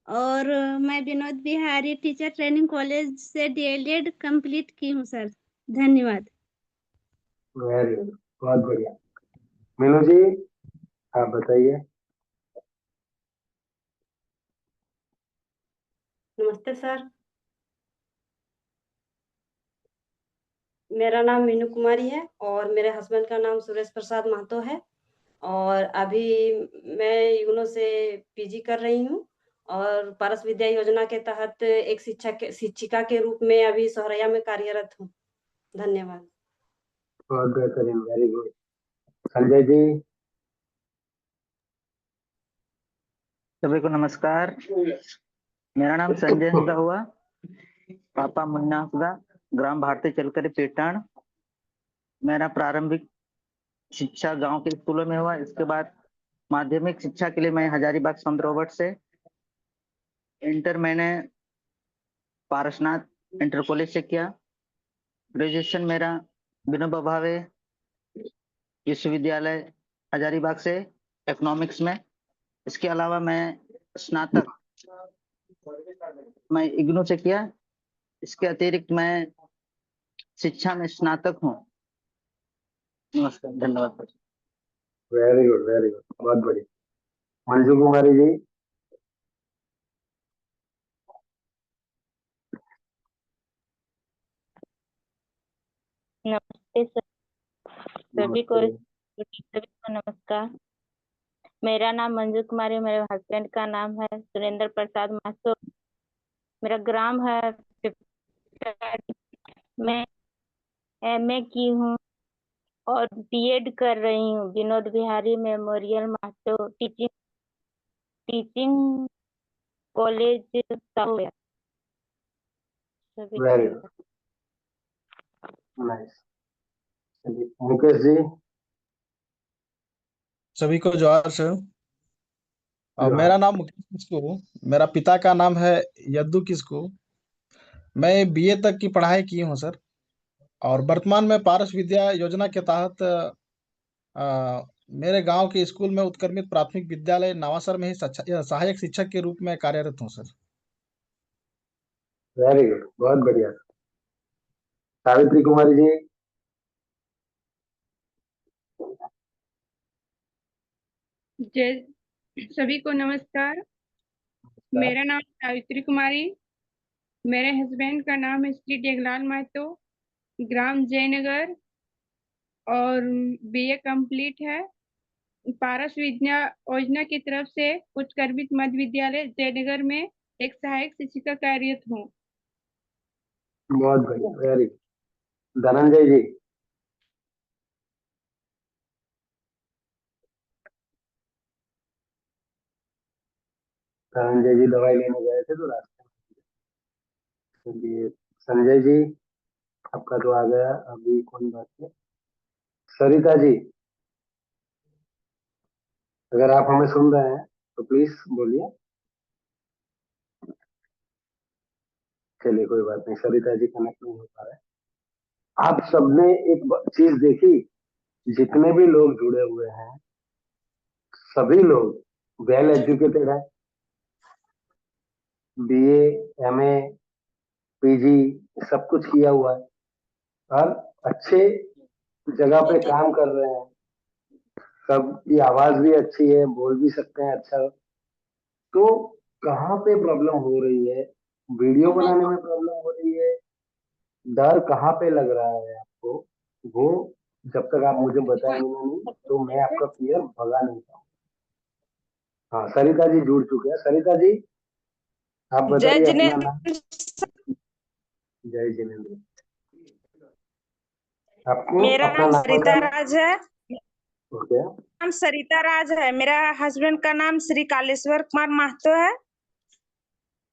और मैं Vinod Bihari teacher training college से डीएलएड कंप्लीट की हूँ सर। धन्यवाद। वेरी गुड, बहुत बढ़िया। मीनू जी आप बताइए। नमस्ते सर, मेरा नाम मीनू कुमारी है और मेरे हस्बैंड का नाम सुरेश प्रसाद महतो है और अभी मैं यूनो से पीजी कर रही हूँ और पारस विद्या योजना के तहत एक शिक्षिका के रूप में अभी सोहरैया में कार्यरत हूँ। धन्यवाद। बहुत बेहतरीन, वेरी गुड। संजय जी। सभी को नमस्कार। मेरा नाम संजय हुदा हुआ, पापा मुन्ना हुदा, ग्राम भारती चलकर पेटान। मेरा प्रारंभिक शिक्षा गांव के स्कूलों में हुआ। इसके बाद माध्यमिक शिक्षा के लिए मैं हजारीबाग संत रॉबर्ट से, इंटर मैंने पारसनाथ इंटर कॉलेज से किया। ग्रेजुएशन मेरा विनोबा भावे विश्वविद्यालय हजारीबाग से इकोनॉमिक्स में। इसके अलावा मैं स्नातक मैं इग्नू से किया। इसके अतिरिक्त मैं शिक्षा में स्नातक हूँ। नमस्कार, धन्यवाद। वेरी गुड, वेरी गुड, बहुत बढ़िया। मंजू कुमारी जी। नमस्ते सर। सभी को नमस्ते। सभी को नमस्कार। मेरा नाम मंजू कुमारी, मेरे हस्बैंड का नाम है सुरेंद्र प्रसाद महतो। मेरा ग्राम है मैं एमए की हूँ और बीएड कर रही हूँ Vinod Bihari memorial Mahato teaching college सभी very good, nice. Mukesh ji, सभी को जोहार सर। जोहार। मेरा नाम मुकेश किस्कू, मेरा पिता का नाम है यद्दू किस्कू। मैं बीए तक की पढ़ाई की हूँ सर, और वर्तमान में पारस विद्या योजना के तहत मेरे गांव के स्कूल में उत्क्रमित प्राथमिक विद्यालय नवासर में ही सहायक शिक्षक के रूप में कार्यरत हूँ सर। वेरी गुड, बहुत बढ़िया। सावित्री कुमारी जी, जय सभी को नमस्कार। मेरा नाम सावित्री कुमारी, मेरे हस्बैंड का नाम है श्री टेगलाल महतो, ग्राम जयनगर, और बीए कंप्लीट है। पारस विद्या योजना की तरफ से उत्क्रमित मध्य विद्यालय जयनगर में एक सहायक शिक्षिका कार्यरत हूँ। बहुत बढ़िया, वेरी गुड। धनंजय जी, धनंजय जी दवाई लेने गए थे तो रास्ते में। चलिए, संजय जी आपका तो आ गया। अभी कौन बात है? सरिता जी, अगर आप हमें सुन रहे हैं तो प्लीज बोलिए। चलिए, कोई बात नहीं, सरिता जी कनेक्ट नहीं हो पा रहे। आप सबने एक चीज देखी, जितने भी लोग जुड़े हुए हैं सभी लोग वेल एजुकेटेड हैं, बीए, एमए, पीजी सब कुछ किया हुआ है और अच्छे जगह पे काम कर रहे हैं। सबकी आवाज भी अच्छी है, बोल भी सकते हैं अच्छा। तो कहाँ पे प्रॉब्लम हो रही है? वीडियो बनाने में प्रॉब्लम हो रही है? डर कहाँ पे लग रहा है आपको? वो जब तक आप मुझे बताएंगे नहीं तो मैं आपका फियर भगा नहीं पाऊंगा। हाँ, सरिता जी जुड़ चुके हैं। सरिता जी, आप जय बताइए अपना जिनेन्द्र। नाम। जय जिनेन्द्र। आपको मेरा अपना नाम नाम सरिता बताना। राज है। ओके, नाम सरिता राज है। मेरा हस्बैंड का नाम श्री कालेश्वर कुमार महतो है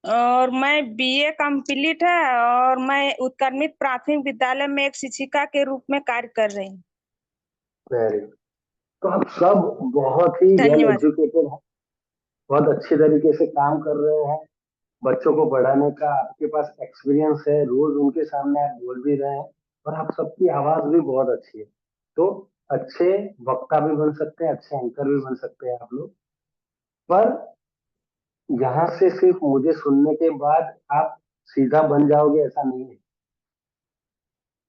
और मैं बीए कंप्लीट है और मैं उत्क्रमित प्राथमिक विद्यालय में एक शिक्षिका के रूप में कार्य कर रही हूँ। Very good. तो आप सब बहुत ही वेल धन्यवाद। एजुकेटेड हैं, बहुत अच्छे तरीके से काम कर रहे हैं। बच्चों को पढ़ाने का आपके पास एक्सपीरियंस है, रोज उनके सामने आप बोल भी रहे हैं और आप सबकी आवाज भी बहुत अच्छी है। तो अच्छे वक्ता भी बन सकते हैं, अच्छे एंकर भी बन सकते हैं आप लोग। पर यहाँ से सिर्फ मुझे सुनने के बाद आप सीधा बन जाओगे ऐसा नहीं है।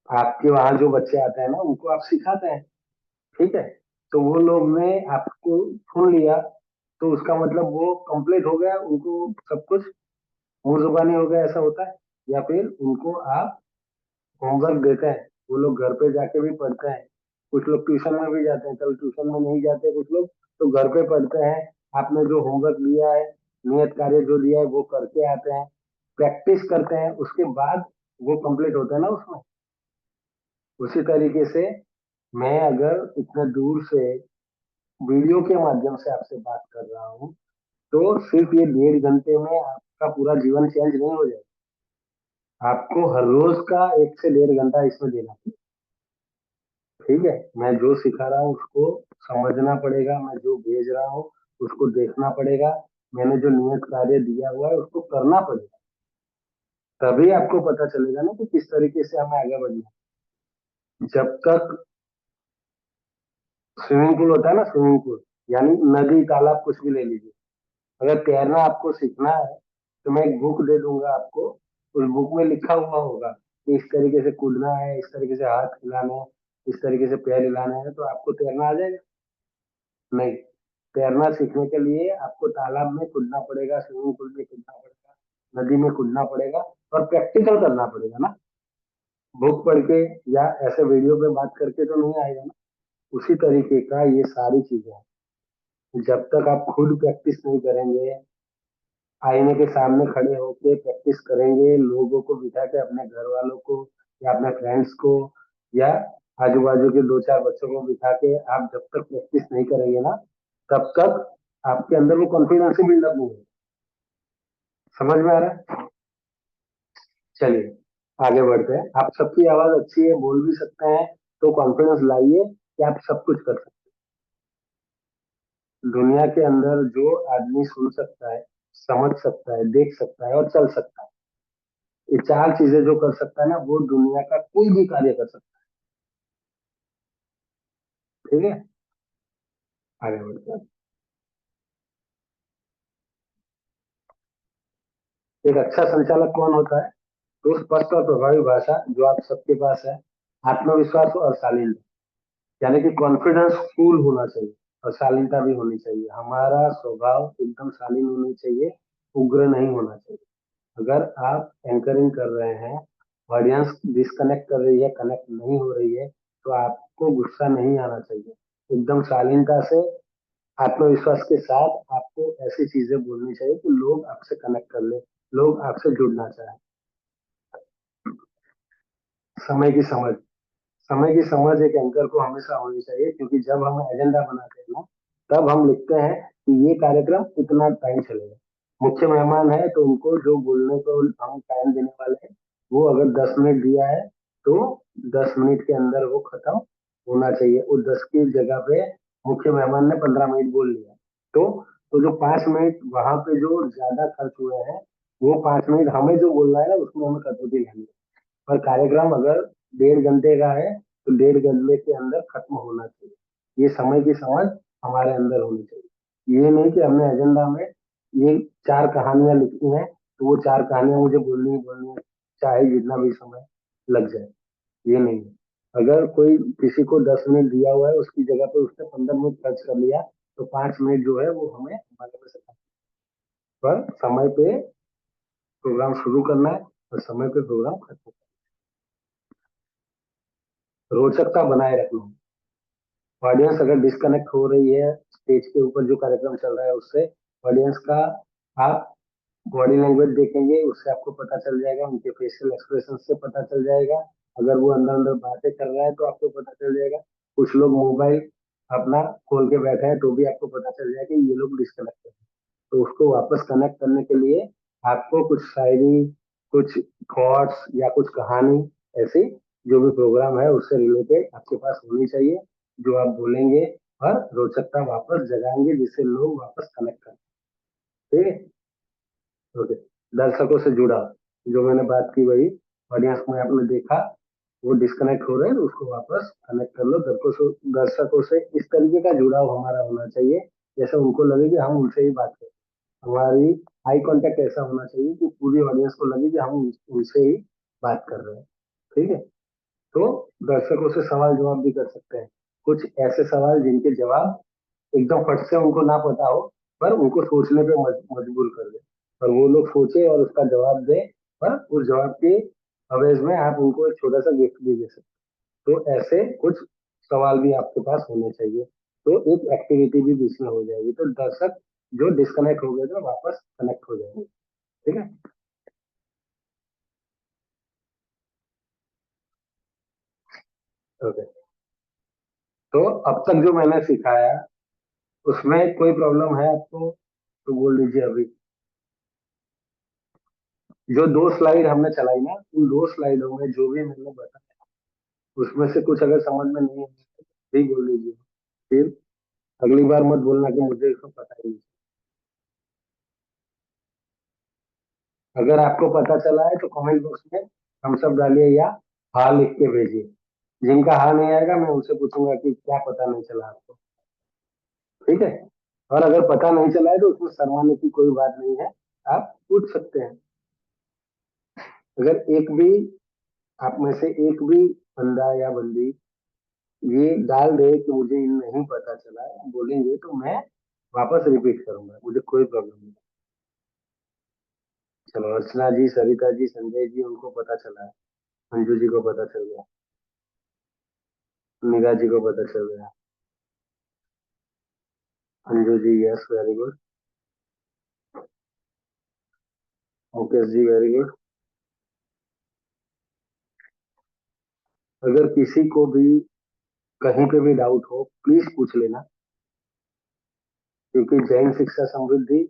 आपके वहां जो बच्चे आते हैं ना उनको आप सिखाते हैं, ठीक है? तो वो लोग ने आपको सुन लिया तो उसका मतलब वो कंप्लीट हो गया, उनको सब कुछ मुंह जुबानी हो गया, ऐसा होता है। या फिर उनको आप होमवर्क देते हैं, वो लोग घर पे जाके भी पढ़ते हैं। कुछ लोग ट्यूशन में भी जाते हैं, चल ट्यूशन में नहीं जाते कुछ लोग, तो घर पे पढ़ते हैं। आपने जो होमवर्क दिया है, नियत कार्य जो दिया है वो करके आते हैं, प्रैक्टिस करते हैं, उसके बाद वो कंप्लीट होता है ना उसमें। उसी तरीके से मैं अगर इतने दूर से वीडियो के माध्यम से आपसे बात कर रहा हूँ तो सिर्फ ये 1.5 घंटे में आपका पूरा जीवन चेंज नहीं हो जाएगा। आपको हर रोज का 1 से 1.5 घंटा इसमें देना पड़ेगा, ठीक है? मैं जो सिखा रहा हूँ उसको समझना पड़ेगा, मैं जो भेज रहा हूँ उसको देखना पड़ेगा, मैंने जो नियत कार्य दिया हुआ है उसको करना पड़ेगा। तभी आपको पता चलेगा ना कि किस तरीके से हमें आगे बढ़ना है। जब तक स्विमिंग पूल होता है ना, स्विमिंग पूल यानी नदी तालाब कुछ भी ले लीजिए, अगर तैरना आपको सीखना है तो मैं एक बुक दे दूंगा आपको। उस बुक में लिखा हुआ होगा कि इस तरीके से कूदना है, इस तरीके से हाथ हिलाने हैं, इस तरीके से पैर हिलाने हैं, तो आपको तैरना आ जाएगा? नहीं। तैरना सीखने के लिए आपको तालाब में कूदना पड़ेगा, स्विमिंग पूल में कूदना पड़ेगा, नदी में कूदना पड़ेगा और प्रैक्टिकल करना पड़ेगा ना। बुक पढ़ के या ऐसे वीडियो पे बात करके तो नहीं आएगा ना। उसी तरीके का ये सारी चीजें हैं। जब तक आप खुद प्रैक्टिस नहीं करेंगे, आईने के सामने खड़े होके प्रैक्टिस करेंगे, लोगों को बिठा के, अपने घर वालों को या अपने फ्रेंड्स को या आजू बाजू के 2-4 बच्चों को बिठा के आप जब तक प्रैक्टिस नहीं करेंगे ना, तब तक आपके अंदर वो कॉन्फिडेंस ही बिल्डअप नहीं होगा। समझ में आ रहा है? चलिए आगे बढ़ते हैं। आप सबकी आवाज अच्छी है, बोल भी सकते हैं, तो कॉन्फिडेंस लाइए कि आप सब कुछ कर सकते हैं। दुनिया के अंदर जो आदमी सुन सकता है, समझ सकता है, देख सकता है और चल सकता है, ये 4 चीजें जो कर सकता है ना, वो दुनिया का कोई भी कार्य कर सकता है। ठीक है, आगे बढ़ते हैं। एक अच्छा संचालक कौन होता है? तो स्पष्ट और प्रभावी भाषा जो आप सबके पास है, आत्मविश्वास और शालीनता, यानी कि कॉन्फिडेंस फुल होना चाहिए और शालीनता भी होनी चाहिए। हमारा स्वभाव एकदम शालीन होनी चाहिए, उग्र नहीं होना चाहिए। अगर आप एंकरिंग कर रहे हैं, ऑडियंस डिस्कनेक्ट कर रही है, कनेक्ट नहीं हो रही है, तो आपको गुस्सा नहीं आना चाहिए। एकदम शालीनता से, आत्मविश्वास के साथ आपको ऐसी चीजें बोलनी चाहिए कि लोग आपसे कनेक्ट कर ले, लोग आपसे जुड़ना चाहें। समय की समझ, समय की समझ एक एंकर को हमेशा होनी चाहिए, क्योंकि जब हम एजेंडा बनाते हैं ना, तब हम लिखते हैं कि ये कार्यक्रम इतना टाइम चलेगा। मुख्य मेहमान है तो उनको जो बोलने को हम टाइम देने वाले हैं, वो अगर 10 मिनट दिया है तो 10 मिनट के अंदर वो खत्म होना चाहिए। उस 10 की जगह पे मुख्य मेहमान ने 15 मिनट बोल लिया, तो जो 5 मिनट वहां पे जो ज्यादा खर्च हुए हैं, वो 5 मिनट हमें जो बोलना है ना, उसमें हमें कटौती लानी है। और कार्यक्रम अगर 1.5 घंटे का है तो 1.5 घंटे के अंदर खत्म होना चाहिए। ये समय की समझ हमारे अंदर होनी चाहिए। ये नहीं कि हमने एजेंडा में ये 4 कहानियां लिखी हैं, तो वो 4 कहानियां मुझे बोलनी ही बोलनी है, चाहे जितना भी समय लग जाए। ये नहीं है। अगर कोई किसी को 10 मिनट दिया हुआ है, उसकी जगह पे उसने 15 मिनट खर्च कर लिया, तो 5 मिनट जो है वो हमें हमारे में से पर समय पे प्रोग्राम शुरू करना है और समय पे प्रोग्राम खत्म करना है। रोचकता बनाए रखना है। ऑडियंस अगर डिस्कनेक्ट हो रही है स्टेज के ऊपर जो कार्यक्रम चल रहा है उससे, ऑडियंस का आप बॉडी लैंग्वेज देखेंगे, उससे आपको पता चल जाएगा, उनके फेशियल एक्सप्रेशन से पता चल जाएगा। अगर वो अंदर अंदर बातें कर रहा है तो आपको पता चल जाएगा। कुछ लोग मोबाइल अपना खोल के बैठे हैं तो भी आपको पता चल जाएगा कि ये लोग डिस्कनेक्ट है। तो उसको वापस कनेक्ट करने के लिए आपको कुछ शायरी, कुछ थॉट्स या कुछ कहानी, ऐसी जो भी प्रोग्राम है उससे रिलेटेड आपके पास होनी चाहिए, जो आप बोलेंगे और रोचकता वापस जगाएंगे, जिससे लोग वापस कनेक्ट करें। ठीक है, ओके। दर्शकों से जुड़ा, जो मैंने बात की वही, ऑडियंस में आपने देखा वो डिस्कनेक्ट हो रहे हैं, उसको वापस कनेक्ट कर लो। दर्शकों से इस तरीके का जुड़ाव हमारा होना चाहिए, जैसे उनको लगे कि हम उनसे ही बात करें। हमारी आई कांटेक्ट ऐसा होना चाहिए कि पूरी ऑडियंस को लगे कि हम उनसे ही बात कर रहे हैं। ठीक है, तो दर्शकों से सवाल जवाब भी कर सकते हैं। कुछ ऐसे सवाल जिनके जवाब एकदम फट से उनको ना पता हो, पर उनको सोचने पे मजबूर कर दे, और वो लोग सोचे और उसका जवाब दे, पर उस जवाब के अवेज में आप उनको एक छोटा सा गिफ्ट भी दे सकते। तो ऐसे कुछ सवाल भी आपके पास होने चाहिए, तो एक एक्टिविटी भी बीच में हो जाएगी, तो दर्शक जो डिस्कनेक्ट हो गए थे वापस कनेक्ट हो जाएंगे। ठीक है, ओके। तो अब तक जो मैंने सिखाया उसमें कोई प्रॉब्लम है आपको तो बोल दीजिए अभी। जो 2 स्लाइड हमने चलाई ना, उन 2 स्लाइडों में जो भी मैंने बताया, उसमें से कुछ अगर समझ में नहीं है भी बोल लीजिए, फिर अगली बार मत बोलना कि मुझे इसको पता ही नहीं। अगर आपको पता चला है तो कमेंट बॉक्स में थम्स अप डालिए या हाँ लिख के भेजिए। जिनका हाँ नहीं आएगा मैं उनसे पूछूंगा कि क्या पता नहीं चला आपको। ठीक है, और अगर पता नहीं चला है तो उसमें शर्माने की कोई बात नहीं है, आप पूछ सकते हैं। अगर एक भी आप में से एक भी बंदा या बंदी ये डाल दे कि मुझे नहीं पता चला, बोलेंगे तो मैं वापस रिपीट करूंगा, मुझे कोई प्रॉब्लम नहीं। चलो, अर्चना जी, सरिता जी, संजय जी, उनको पता चला है, मंजू जी को पता चल गया, मीरा जी को पता चल गया। Anju ji yes, very good. Mukesh ji very good. अगर किसी को भी कहीं पे भी डाउट हो प्लीज पूछ लेना, क्योंकि जैन शिक्षा समृद्धि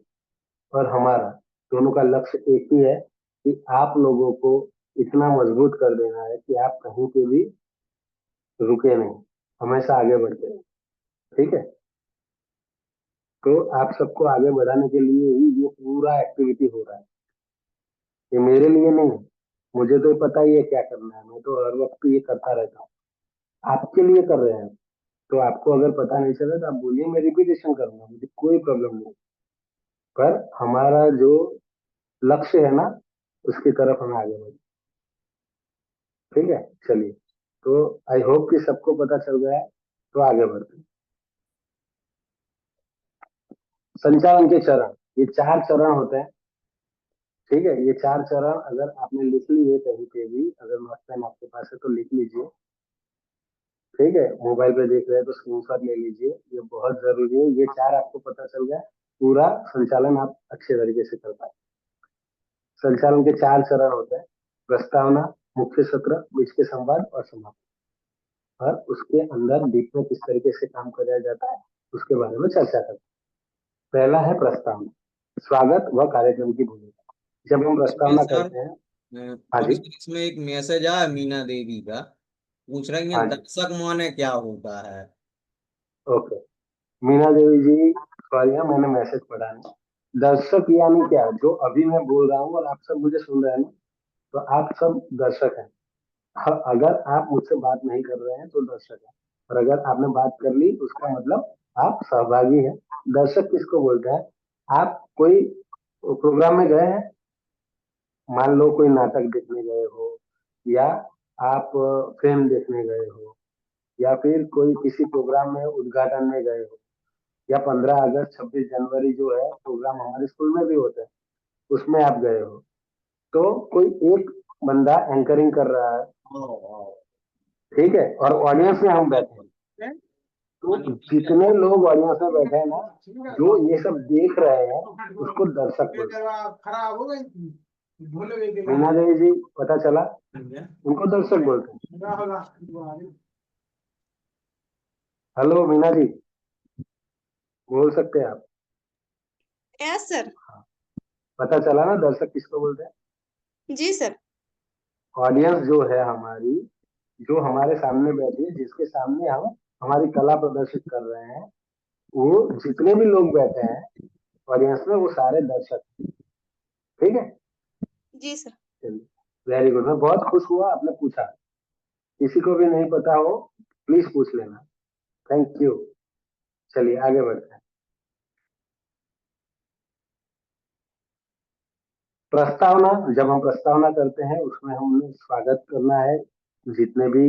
और हमारा दोनों का लक्ष्य एक ही है कि आप लोगों को इतना मजबूत कर देना है कि आप कहीं पे भी रुके नहीं, हमेशा आगे बढ़ते रहे। ठीक है, तो आप सबको आगे बढ़ाने के लिए ही ये पूरा एक्टिविटी हो रहा है। ये मेरे लिए नहीं है, मुझे तो पता ही है क्या करना है, मैं तो हर वक्त ये करता रहता हूँ। आपके लिए कर रहे हैं, तो आपको अगर पता नहीं चला तो आप बोलिए, मैं रिपीटेशन करूंगा, मुझे कोई प्रॉब्लम नहीं। पर हमारा जो लक्ष्य है ना, उसकी तरफ हमें आगे बढ़े। ठीक है, चलिए, तो आई होप कि सबको पता चल गया है, तो आगे बढ़ते हैं। संचालन के चरण, ये 4 चरण होते हैं। ठीक है, ये 4 चरण अगर आपने लिख लिए कहीं पे भी, अगर नोट पेन आपके पास है तो लिख लीजिए। ठीक है, मोबाइल पे देख रहे हैं तो स्क्रीनशॉट ले लीजिए, ये बहुत जरूरी है। ये 4 आपको पता चल गया, पूरा संचालन आप अच्छे तरीके से कर पाए। संचालन के 4 चरण होते हैं: प्रस्तावना, मुख्य सत्र, बीच के संवाद और समापन। और उसके अंदर डीप में किस तरीके से काम किया जाता है उसके बारे में चर्चा करते हैं। पहला है प्रस्तावना, स्वागत व कार्यक्रम की भूमिका। जब हम प्रस्तावना सर, करते हैं, हाँ और जी, इसमें एक मैसेज आया मीना देवी का, पूछ रही है हाँ जी, दर्शक माने क्या होता है। ओके। मीना देवी जी, सॉरी, मैंने मैसेज पढ़ा नहीं। दर्शक यानी क्या, जो अभी मैं बोल रहा हूँ और आप सब मुझे सुन रहे हैं ना, तो आप सब दर्शक हैं। अगर आप मुझसे बात नहीं कर रहे हैं तो दर्शक है, और अगर आपने बात कर ली उसका मतलब आप सहभागी हैं। दर्शक किसको बोलते हैं? आप कोई प्रोग्राम में गए हैं, मान लो कोई नाटक देखने गए हो, या आप फिल्म देखने गए हो, या फिर कोई किसी प्रोग्राम में उद्घाटन में गए हो, या 15 अगस्त 26 जनवरी जो है प्रोग्राम हमारे स्कूल में भी होता है, उसमें आप गए हो, तो कोई एक बंदा एंकरिंग कर रहा है, ठीक है, और ऑडियंस में हम बैठे हैं। तो जितने लोग ऑडियंस में बैठे हैं ना, जो ये सब देख रहे हैं उसको दर्शक बोलते हैं। मीना देवी जी, पता चला, उनको दर्शक बोलते हैं। हेलो मीना जी, बोल सकते हैं आप? Yes sir. पता चला ना दर्शक किसको बोलते हैं? जी सर। ऑडियंस जो है हमारी, जो हमारे सामने बैठी है, जिसके सामने हम हमारी कला प्रदर्शित कर रहे हैं, वो जितने भी लोग बैठे हैं ऑडियंस में, वो सारे दर्शक हैं। ठीक है, जी सर। चलिए, वेरी गुड। मैं बहुत खुश हुआ आपने पूछा, किसी को भी नहीं पता हो प्लीज पूछ लेना। Thank you. चलिए आगे बढ़ते हैं। प्रस्तावना, जब हम प्रस्तावना करते हैं उसमें हमने स्वागत करना है, जितने भी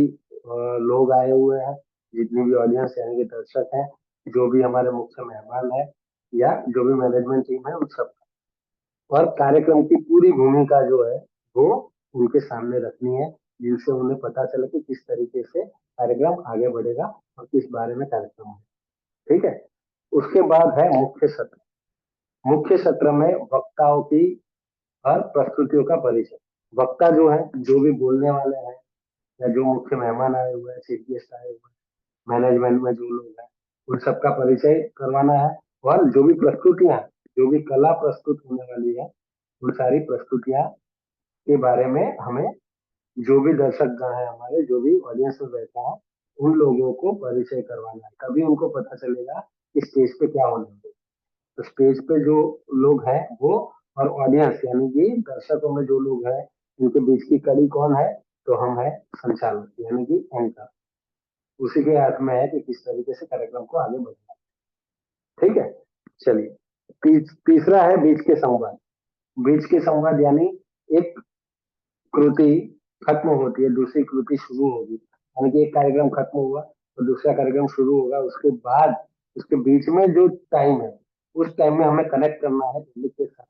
लोग आए हुए हैं, जितनी भी ऑडियंस यानी कि दर्शक हैं, जो भी हमारे मुख्य मेहमान है, या जो भी मैनेजमेंट टीम है, उन सब। और कार्यक्रम की पूरी भूमिका जो है वो उनके सामने रखनी है, जिनसे उन्हें पता चले कि किस तरीके से कार्यक्रम आगे बढ़ेगा और किस बारे में कार्यक्रम है। ठीक है, उसके बाद है मुख्य सत्र। मुख्य सत्र में वक्ताओं की और प्रस्तुतियों का परिचय। वक्ता जो है, जो भी बोलने वाले हैं, या जो मुख्य मेहमान आए हुए हैं, चीफ गेस्ट आए हुए हैं, मैनेजमेंट में जो लोग हैं, उन सबका परिचय करवाना है। और जो भी प्रस्तुतियां, जो भी कला प्रस्तुत होने वाली है, उन सारी प्रस्तुतियां के बारे में हमें, जो भी दर्शक गण है हमारे, जो भी ऑडियंस में बैठा है, उन लोगों को परिचय करवाना है। तभी उनको पता चलेगा कि स्टेज पे क्या होने वाला है। तो स्टेज पे जो लोग हैं वो, और ऑडियंस यानी कि दर्शकों में जो लोग हैं, उनके बीच की कड़ी कौन है? तो हम है संचालक यानी कि एंकर। उसी के हाथ में है कि किस तरीके से कार्यक्रम को आगे बढ़ाना। ठीक है, चलिए, तीसरा है बीच के संवाद। बीच के संवाद यानी एक कृति खत्म होती है, दूसरी कृति शुरू होगी, यानी कि एक कार्यक्रम खत्म हुआ तो दूसरा कार्यक्रम शुरू होगा, उसके बाद उसके बीच में जो टाइम है, उस टाइम में हमें कनेक्ट करना है पब्लिक के साथ।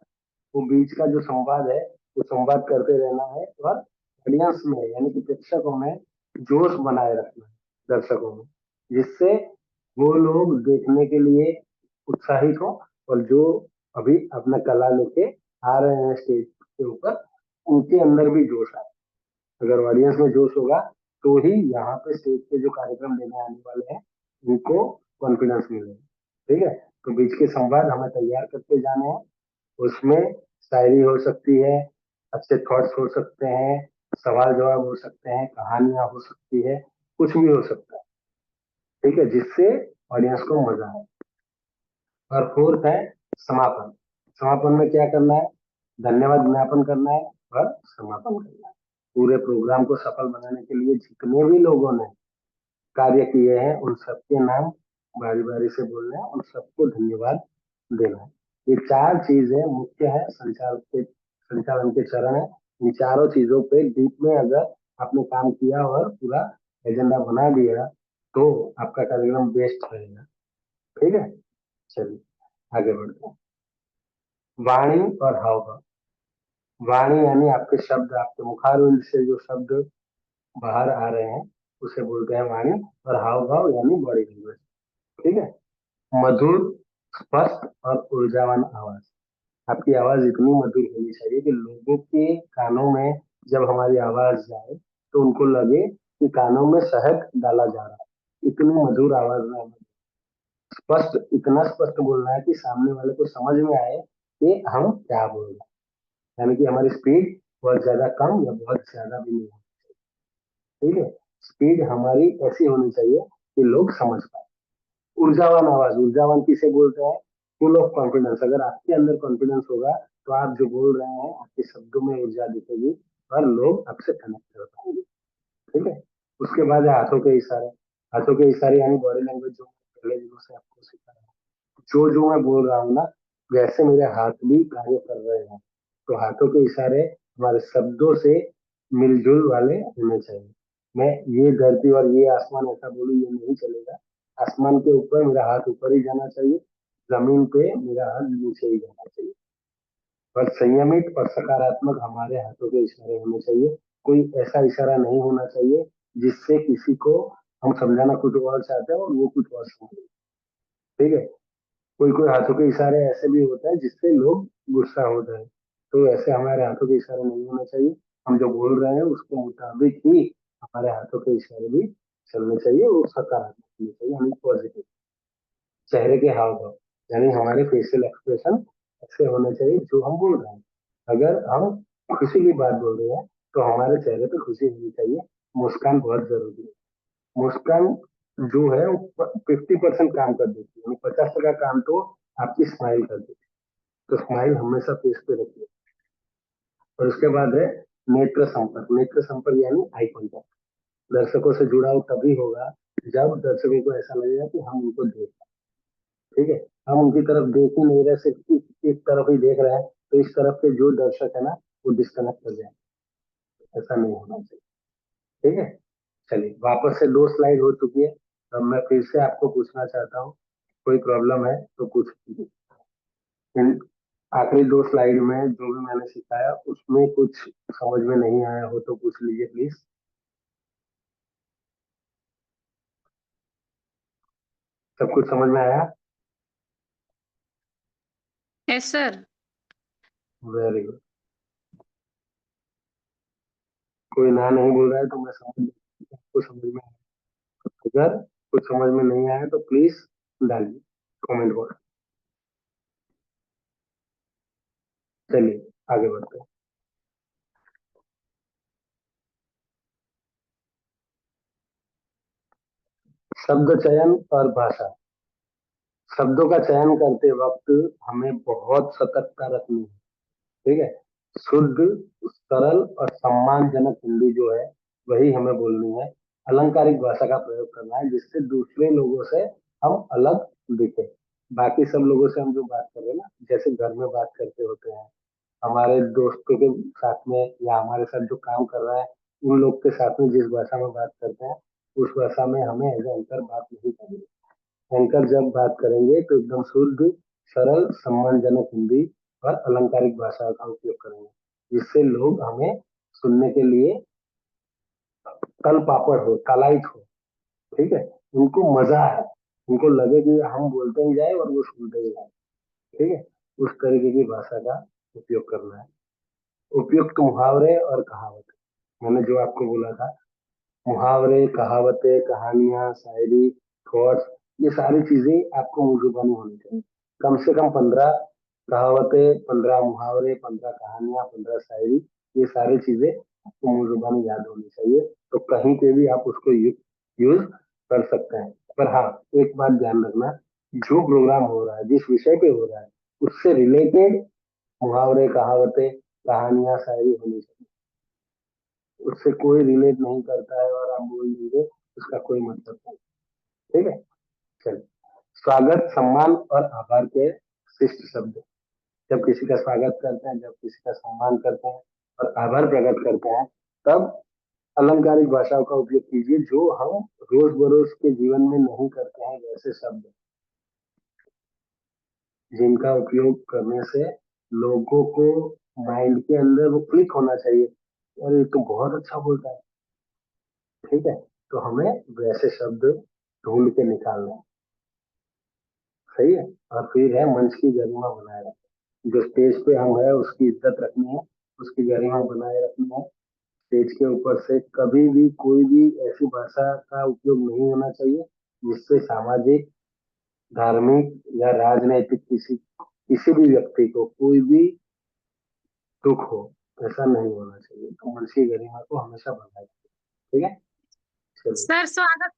वो बीच का जो संवाद है, वो संवाद करते रहना है, और ऑडियंस में यानी कि प्रेक्षकों में जोश बनाए रखना है, दर्शकों में, जिससे वो लोग देखने के लिए उत्साहित हो और जो अभी अपना कला लेके आ रहे हैं स्टेज के ऊपर, उनके अंदर भी जोश आए। अगर ऑडियंस में जोश होगा तो ही यहाँ पे स्टेज पे जो कार्यक्रम देने आने वाले हैं उनको कॉन्फिडेंस मिलेगा। ठीक है, तो बीच के संवाद हमें तैयार करते जाने हैं। उसमें शायरी हो सकती है, अच्छे थॉट्स हो सकते हैं, सवाल जवाब हो सकते हैं, कहानियां हो सकती है, कुछ भी हो सकता है। ठीक है, जिससे ऑडियंस को मजा आए। और फोर्थ है समापन। समापन में क्या करना है? धन्यवाद ज्ञापन करना है और समापन करना है। पूरे प्रोग्राम को सफल बनाने के लिए जितने भी लोगों ने कार्य किए हैं उन सबके नाम बारी बारी से बोलना है, उन सबको धन्यवाद देना है। ये 4 चीजें मुख्य है, संचालन के चरण है। इन चारों चीजों पे डीप में अगर आपने काम किया और पूरा एजेंडा बना दिया तो आपका कार्यक्रम बेस्ट रहेगा। ठीक है, चलिए आगे बढ़ते हैं। वाणी और हाव भाव। वाणी यानी आपके शब्द, आपके मुखारविंद से जो शब्द बाहर आ रहे हैं उसे बोलते हैं वाणी। और हाव भाव यानी बॉडी लैंग्वेज। ठीक है, मधुर, स्पष्ट और ऊर्जावान आवाज। आपकी आवाज इतनी मधुर होनी चाहिए कि लोगों के कानों में जब हमारी आवाज जाए तो उनको लगे कि कानों में शहद डाला जा रहा है। इतनी मधुर आवाज में हमें स्पष्ट, इतना स्पष्ट बोलना है कि सामने वाले को समझ में आए कि हम क्या बोल रहे हैं। यानी कि हमारी स्पीड बहुत ज्यादा कम या बहुत ज्यादा भी नहीं होनी चाहिए। ठीक है, स्पीड हमारी ऐसी होनी चाहिए कि लोग समझ पाए। ऊर्जावान आवाज, ऊर्जावान किसे बोलते हैं? Full of confidence. अगर आपके अंदर कॉन्फिडेंस होगा तो आप जो बोल रहे हैं आपके शब्दों में ऊर्जा दिखेगी और लोग आपसे कनेक्ट कर पाएंगे। ठीक है, उसके बाद है हाथों के इशारे। हाथों के इशारे यानी बॉडी लैंग्वेज, जो पहले दिनों से आपको सिखाया, जो जो मैं बोल रहा हूँ ना वैसे मेरे हाथ भी कार्य कर रहे हैं। तो हाथों के इशारे हमारे शब्दों से मिलजुल वाले होने चाहिए। मैं ये धरती और ये आसमान ऐसा बोलूं ये नहीं चलेगा। आसमान के ऊपर मेरा हाथ ऊपर ही जाना चाहिए, जमीन पे मेरा हाथ नीचे ही जाना चाहिए। और संयमित और सकारात्मक हमारे हाथों के इशारे होने चाहिए। कोई ऐसा इशारा नहीं होना चाहिए जिससे किसी को हम समझाना कुछ और चाहते हैं और वो कुछ और समझे। ठीक है, कोई कोई हाथों के इशारे ऐसे भी होते हैं जिससे लोग गुस्सा हो जाए, तो ऐसे हमारे हाथों के इशारे नहीं होने चाहिए। हम जो बोल रहे हैं उसके मुताबिक ही हमारे हाथों के इशारे भी चलने चाहिए और सकारात्मक होने चाहिए, हमें पॉजिटिव। चेहरे के हाव भाव यानी हमारे फेशियल एक्सप्रेशन ऐसे होने चाहिए जो हम बोल रहे हैं। अगर हम खुशी की बात बोल रहे हैं तो हमारे चेहरे पे खुशी होनी चाहिए। मुस्कान बहुत जरूरी है। मुस्कान जो है वो 50% काम कर देती है, 50% काम तो आपकी स्माइल कर देती है। तो स्माइल हमेशा फेस पे रखिए। और उसके बाद है नेत्र संपर्क। नेत्र संपर्क यानी आई कांटेक्ट। दर्शकों से जुड़ाव तभी होगा जब दर्शकों को ऐसा लगेगा कि हम उनको देख रहे हैं। ठीक है, हम उनकी तरफ देख ही नहीं रहे, सिर्फ एक तरफ ही देख रहे हैं, तो इस तरफ के जो दर्शक है ना वो डिस्कनेक्ट कर जाए। ऐसा नहीं होना चाहिए। ठीक है, चलिए वापस से 2 स्लाइड हो चुकी है। अब मैं फिर से आपको पूछना चाहता हूँ, कोई प्रॉब्लम है तो पूछ लीजिए। इन आखिरी 2 स्लाइड में जो भी मैंने सिखाया उसमें कुछ समझ में नहीं आया हो तो पूछ लीजिए प्लीज। सब कुछ समझ में आया? Yes sir. Very good. कोई ना नहीं बोल रहा है तो मैं समझ आपको समझ में आया। अगर कुछ समझ में नहीं आया तो प्लीज डालिए कमेंट बॉक्स। चलिए आगे बढ़ते हैं। शब्द चयन और भाषा। शब्दों का चयन करते वक्त हमें बहुत सतर्कता रखनी है। ठीक है, शुद्ध, सरल और सम्मानजनक हिंदी जो है वही हमें बोलनी है। अलंकारिक भाषा का प्रयोग करना है जिससे दूसरे लोगों से हम अलग दिखे। बाकी सब लोगों से हम जो बात कर रहे हैं ना, जैसे घर में बात करते होते हैं, हमारे दोस्तों के साथ में या हमारे साथ जो काम कर रहा है उन लोग के साथ में जिस भाषा में बात करते हैं उस भाषा में हमें एज एंकर बात नहीं करनी। एंकर जब बात करेंगे तो एकदम शुद्ध, सरल, सम्मानजनक हिंदी और अलंकारिक भाषा का उपयोग करेंगे जिससे लोग हमें सुनने के लिए तल पापड़ हो, तलाइत हो। ठीक है, उनको मजा आए, उनको लगे कि हम बोलते ही जाए और वो सुनते ही जाए। ठीक है, उस तरीके की भाषा का उपयोग करना है। उपयुक्त मुहावरे और कहावत, मैंने जो आपको बोला था, मुहावरे, कहावतें, कहानियां, शायरी, थॉट्स, ये सारी चीजें आपको मुंह जुबानी होनी चाहिए। कम से कम 15 कहावतें, 15 मुहावरे, 15 कहानियां, 15 शायरी, ये सारी चीजें आपको मुंह जुबानी याद होनी चाहिए। तो कहीं पे भी आप उसको यूज कर सकते हैं। पर हाँ, एक बात ध्यान रखना, जो प्रोग्राम हो रहा है, जिस विषय पे हो रहा है, उससे रिलेटेड मुहावरे, कहावतें, कहानियां, शायरी होनी चाहिए। उससे कोई रिलेट नहीं करता है और आप बोल दीजिए, उसका कोई मतलब नहीं। ठीक है, चलिए। स्वागत, सम्मान और आभार के शिष्ट शब्द। जब किसी का स्वागत करते हैं, जब किसी का सम्मान करते हैं और आभार प्रकट करते हैं, तब अलंकारिक भाषाओं का उपयोग कीजिए, जो हम रोज बरोज के जीवन में नहीं करते हैं, वैसे शब्द जिनका उपयोग करने से लोगों को माइंड के अंदर वो क्लिक होना चाहिए, और ये तो बहुत अच्छा बोलता है। ठीक है, तो हमें वैसे शब्द ढूंढ के निकालना है। सही है। और फिर है मंच की गरिमा बनाए रखना। जो स्टेज पे हम है उसकी इज्जत रखनी है, उसकी गरिमा बनाए रखनी है। स्टेज के ऊपर से कभी भी कोई भी ऐसी भाषा का उपयोग नहीं होना चाहिए जिससे सामाजिक, धार्मिक या राजनैतिक किसी भी व्यक्ति को कोई भी दुख हो, ऐसा नहीं होना चाहिए। तो मंच की गरिमा को हमेशा बनाए रखें। ठीक है, चलिए। सर स्वागत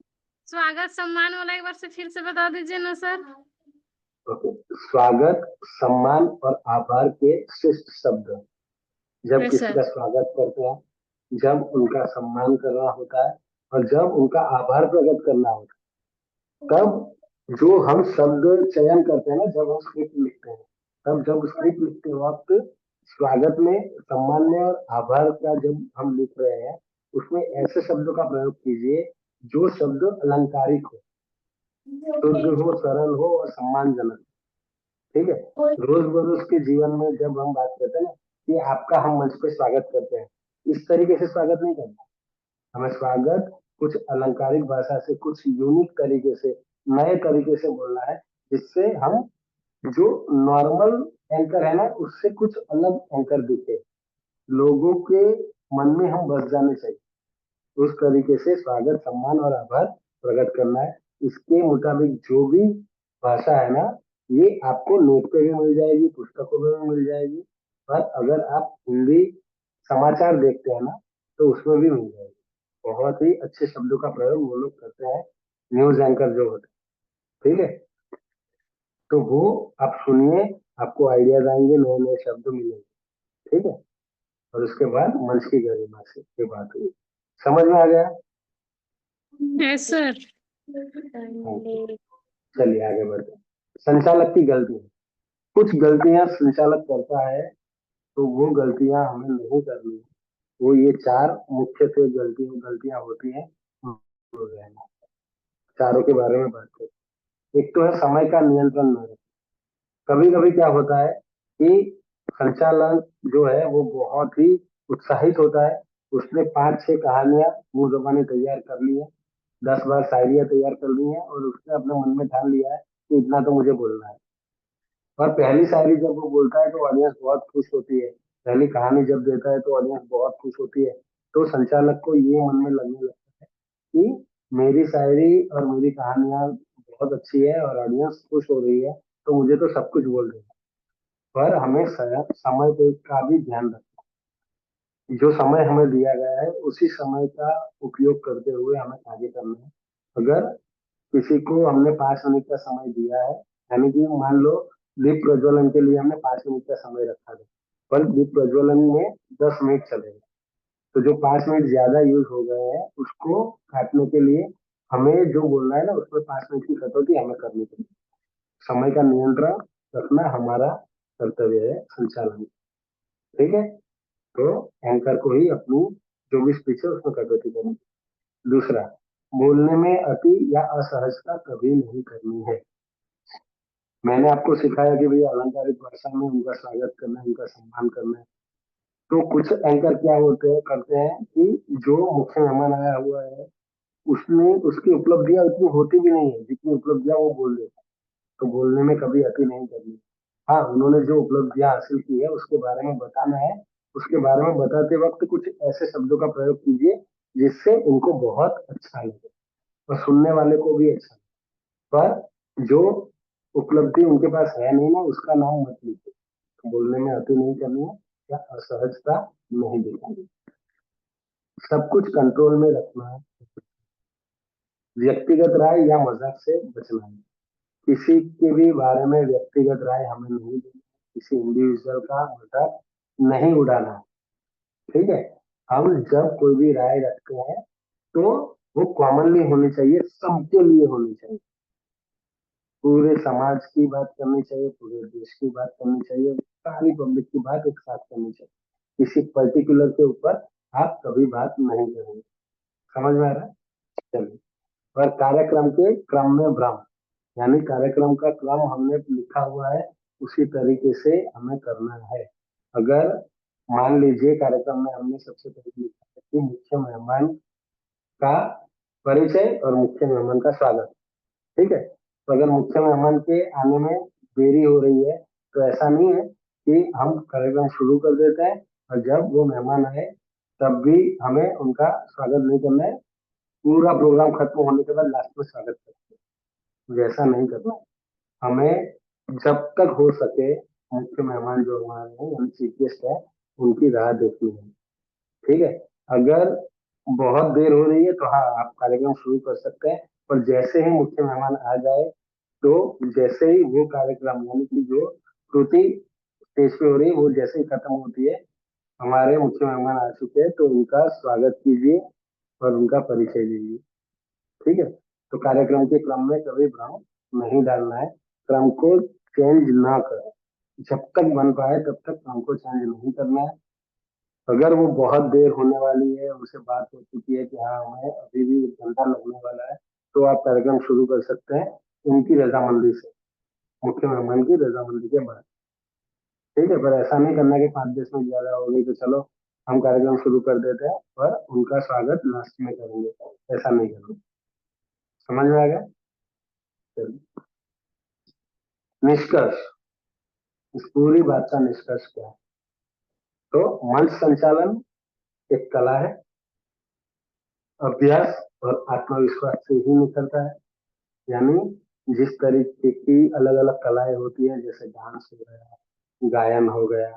स्वागत सम्मान वाला एक बार से फिर से बता दीजिए ना सर। ओके, स्वागत, सम्मान और आभार के शिष्ट शब्द। जब यस किसी सर। का स्वागत करते हैं, जब उनका सम्मान करना होता है और जब उनका आभार प्रकट करना होता है, तब जो हम शब्द चयन करते हैं ना, जब हम स्क्रिप्ट लिखते हैं, तब जब स्क्रिप्ट लिखते वक्त स्वागत में, सम्मान में और आभार का जब हम लिख रहे हैं, उसमें ऐसे शब्दों का प्रयोग कीजिए जो शब्द अलंकारिक हो, शुद्ध हो, सरल हो और सम्मानजनक। ठीक है, रोज बरोज के जीवन में जब हम बात करते हैं ना कि आपका हम मंच पे स्वागत करते हैं, इस तरीके से स्वागत नहीं करना। हमें स्वागत कुछ अलंकारिक भाषा से, कुछ यूनिक तरीके से, नए तरीके से बोलना है, जिससे हम जो नॉर्मल एंकर है ना, उससे कुछ अलग एंकर दिखे, लोगों के मन में हम बस जाने चाहिए। उस तरीके से स्वागत, सम्मान और आभार प्रकट करना है। इसके मुताबिक जो भी भाषा है ना, ये आपको नोट पे भी मिल जाएगी, पुस्तकों में भी मिल जाएगी, और अगर आप हिंदी समाचार देखते हैं ना, तो उसमें भी मिल जाएगी। बहुत ही अच्छे शब्दों का प्रयोग वो लोग करते हैं, न्यूज एंकर जो होते हैं। ठीक है, तो वो आप सुनिए, आपको आइडियाज आएंगे, नए नए शब्द मिलेंगे। ठीक है, और उसके बाद मंच की गरिमा से ये बात हुई। समझ में आ गया? Yes sir. चलिए आगे बढ़ते हैं। संचालक की गलती, कुछ गलतियां संचालक करता है, तो वो गलतियां हमें नहीं करनी है। वो ये 4 मुख्यतः गलतियां होती हैं, चारों के बारे में बात करते हैं। एक तो है समय का नियंत्रण न रखना। कभी कभी क्या होता है कि संचालक जो है वो बहुत ही उत्साहित होता है, उसने 5-6 कहानियां मुंह जबानी तैयार कर ली है, 10 बार शायरियां तैयार कर ली है, और उसने अपने मन में ठान लिया है कि इतना तो मुझे बोलना है। और पहली शायरी जब वो बोलता है तो ऑडियंस बहुत खुश होती है, पहली कहानी जब देता है तो ऑडियंस बहुत खुश होती है। तो संचालक को ये मन में लगने लगता है कि मेरी शायरी और मेरी कहानियां बहुत अच्छी है और ऑडियंस खुश हो रही है, तो मुझे तो सब कुछ बोल रही है। पर हमें समय पे का भी ध्यान रखना है। जो समय हमें दिया गया है, उसी समय का उपयोग करते हुए हमें आगे करना है। अगर किसी को हमने 5 मिनट का समय दिया है, यानी कि मान लो दीप प्रज्वलन के लिए हमने 5 मिनट का समय रखा था, पर दीप प्रज्वलन में 10 मिनट चलेगा, तो जो 5 मिनट ज्यादा यूज हो गए हैं उसको काटने के लिए हमें जो बोलना है ना, उसमें 5 मिनट की कटौती हमें करनी पड़ेगी। समय का नियंत्रण रखना हमारा कर्तव्य है संचालन। ठीक है, तो एंकर को ही अपनी जो भी स्पीच है उसमें कटौती करनी। दूसरा, बोलने में अति या असहजता कभी नहीं करनी है। मैंने आपको सिखाया कि भैया अलंकारिक भाषा में उनका स्वागत करना है, उनका सम्मान करना है। तो कुछ एंकर क्या होते हैं, करते हैं कि जो मुख्य मेहमान आया हुआ है उसने उसकी उपलब्धियां उतनी होती भी नहीं है जितनी उपलब्धियां वो बोल देता है। तो बोलने में कभी अति नहीं करनी। हाँ, उन्होंने जो उपलब्धियां हासिल की है उसके बारे में बताना है। उसके बारे में बताते वक्त कुछ ऐसे शब्दों का प्रयोग कीजिए जिससे उनको बहुत अच्छा लगे और सुनने वाले को भी अच्छा लगे। पर जो उपलब्धि उनके पास है नहीं ना, उसका नाम मत लीजिए। तो बोलने में अति नहीं करनी है या असहजता नहीं दिखानी। सब कुछ कंट्रोल में रखना है। व्यक्तिगत राय या मजाक से बचना है। किसी के भी बारे में व्यक्तिगत राय हमें नहीं देनी है। किसी इंडिविजुअल का मजाक नहीं उड़ाना है। ठीक है। हम जब कोई भी राय रखते हैं तो वो कॉमनली होनी चाहिए, सबके लिए होनी चाहिए। पूरे समाज की बात करनी चाहिए, पूरे देश की बात करनी चाहिए, सारी पब्लिक की बात एक साथ करनी चाहिए। किसी पर्टिकुलर के ऊपर आप कभी बात नहीं करेंगे। समझ में आ रहा है? चलिए। और कार्यक्रम के क्रम में भ्रम, यानी कार्यक्रम का क्रम हमने लिखा हुआ है उसी तरीके से हमें करना है। अगर मान लीजिए कार्यक्रम में हमने सबसे पहले लिखा है कि मुख्य मेहमान का परिचय और मुख्य मेहमान का स्वागत। ठीक है। तो अगर मुख्य मेहमान के आने में देरी हो रही है तो ऐसा नहीं है कि हम कार्यक्रम शुरू कर देते हैं और जब वो मेहमान आए तब भी हमें उनका स्वागत नहीं करना है। पूरा प्रोग्राम खत्म होने के बाद लास्ट में स्वागत करते हैं। मुझे ऐसा नहीं करना है। हमें जब तक हो सके मुख्य मेहमान जो हमारे हैं यानी चीफ गेस्ट है उनकी राह देखनी है। ठीक है। अगर बहुत देर हो रही है तो हाँ, आप कार्यक्रम शुरू कर सकते हैं। पर जैसे ही मुख्य मेहमान आ जाए तो जैसे ही वो कार्यक्रम यानी कि जो श्रुति स्टेज पे हो रही है वो जैसे ही खत्म होती है, हमारे मुख्य मेहमान आ चुके हैं तो उनका स्वागत कीजिए और उनका परिचय दीजिए। ठीक है। तो कार्यक्रम के क्रम में कभी भ्रम नहीं डालना है। क्रम को चेंज ना करें। जब तक बन पाए तब तक क्रम को चेंज नहीं करना है। अगर वो बहुत देर होने वाली है, उनसे बात हो चुकी है कि हाँ हमें अभी भी 1 घंटा लगने वाला है, तो आप कार्यक्रम शुरू कर सकते हैं उनकी रजामंदी से, मुख्य मेहमान की रजामंदी के बाद। ठीक है। पर ऐसा नहीं करना कि 5-10 मिनट ज्यादा हो गई तो चलो हम कार्यक्रम शुरू कर देते हैं पर उनका स्वागत लास्ट में करेंगे। ऐसा नहीं करना। समझ में आ गया? चलिए। निष्कर्ष। इस पूरी बात का निष्कर्ष क्या है? तो मंच संचालन एक कला है। अभ्यास और आत्मविश्वास से ही निकलता है। यानी जिस तरीके की अलग अलग कलाएं होती हैं जैसे डांस हो गया, गायन हो गया,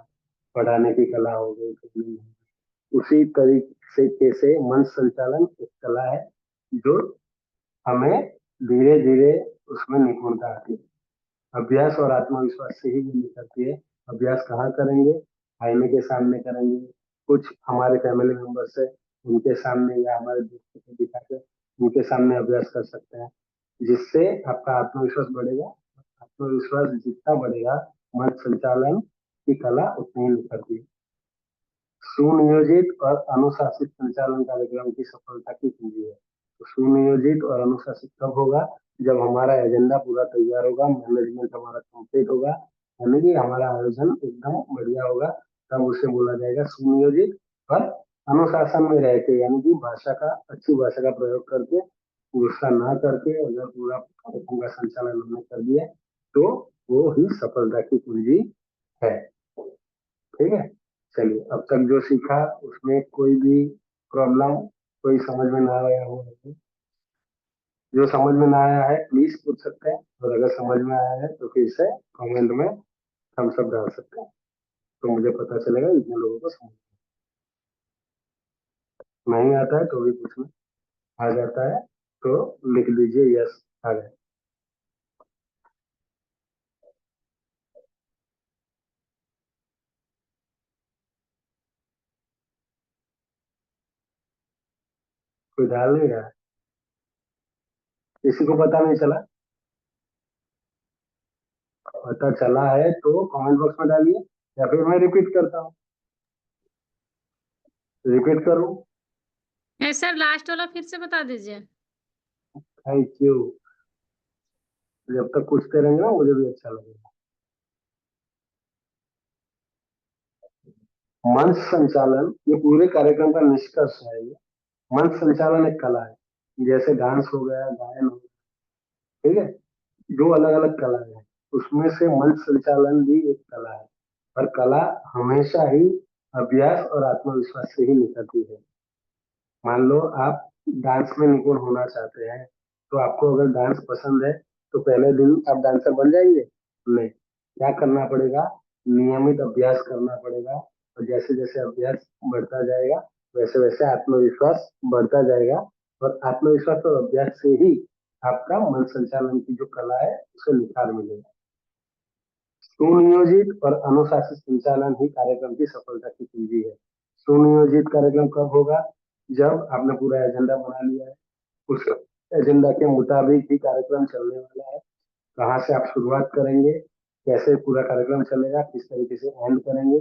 पढ़ाने की कला हो गई, फिल्मिंग हो गई, उसी तरीके से मंच संचालन एक कला है जो हमें धीरे धीरे उसमें निपुणता आती है। अभ्यास और आत्मविश्वास से ही वो निकलती है। अभ्यास कहाँ करेंगे? आईने के सामने करेंगे, कुछ हमारे फैमिली मेंबर्स है उनके सामने या हमारे दोस्तों को दिखा के उनके सामने अभ्यास कर सकते हैं, जिससे आपका आत्मविश्वास बढ़ेगा। आत्मविश्वास जितना बढ़ेगा मंच संचालन की कला उतनी ही निखरती है। सुनियोजित और अनुशासित संचालन कार्यक्रम की सफलता की कुंजी है। तो सुनियोजित और अनुशासित कब होगा? जब हमारा एजेंडा पूरा तैयार होगा, मैनेजमेंट हमारा कंप्लीट होगा, यानी कि हमारा आयोजन एकदम बढ़िया होगा, तब उसे बोला जाएगा सुनियोजित और अनुशासन में रहते, यानी कि भाषा का अच्छी भाषा का प्रयोग करके, गुस्सा ना करके अगर पूरा कार्यक्रम का संचालन हमने कर दिया तो वो ही सफलता की कुंजी है। ठीक है। चलिए, अब तक जो सीखा उसमें कोई भी प्रॉब्लम, कोई समझ में ना आया हो, जो समझ में ना आया है प्लीज पूछ सकते हैं, और अगर समझ में आया है तो फिर से कमेंट में थम्स अप डाल सकते हैं, तो मुझे पता चलेगा इतने लोगों को समझ नहीं आता है तो भी पूछना। आ जाता है तो लिख दीजिए यस आ गया। कोई डाल नहीं रहा है? किसी को पता नहीं चला? पता चला है तो कमेंट बॉक्स में डालिए, या फिर मैं रिपीट करता हूँ। रिपीट करूँ? सर लास्ट वाला फिर से बता दीजिए। Thank you. जब तक पूछते रहेंगे ना मुझे भी अच्छा लगेगा। मंच संचालन, ये पूरे कार्यक्रम का निष्कर्ष है। ये मंच संचालन एक कला है। जैसे डांस हो गया, गायन हो गया, ठीक है, जो अलग अलग कला है उसमें से मंच संचालन भी एक कला है। और कला हमेशा ही अभ्यास और आत्मविश्वास से ही निकलती है। मान लो आप डांस में निपुण होना चाहते हैं, तो आपको अगर डांस पसंद है तो पहले दिन आप डांसर बन जाएंगे? नहीं, क्या करना पड़ेगा, नियमित अभ्यास करना पड़ेगा। और जैसे जैसे अभ्यास बढ़ता जाएगा वैसे वैसे आत्मविश्वास बढ़ता जाएगा। और आत्मविश्वास और अभ्यास से ही आपका मन संचालन की जो कला है उसे निखार मिलेगा। सुनियोजित और अनुशासित संचालन ही कार्यक्रम की सफलता की कुंजी है। सुनियोजित कार्यक्रम कब होगा? जब आपने पूरा एजेंडा बना लिया है, उस एजेंडा के मुताबिक ही कार्यक्रम चलने वाला है। कहाँ से आप शुरुआत करेंगे, कैसे पूरा कार्यक्रम चलेगा, किस तरीके से एंड करेंगे,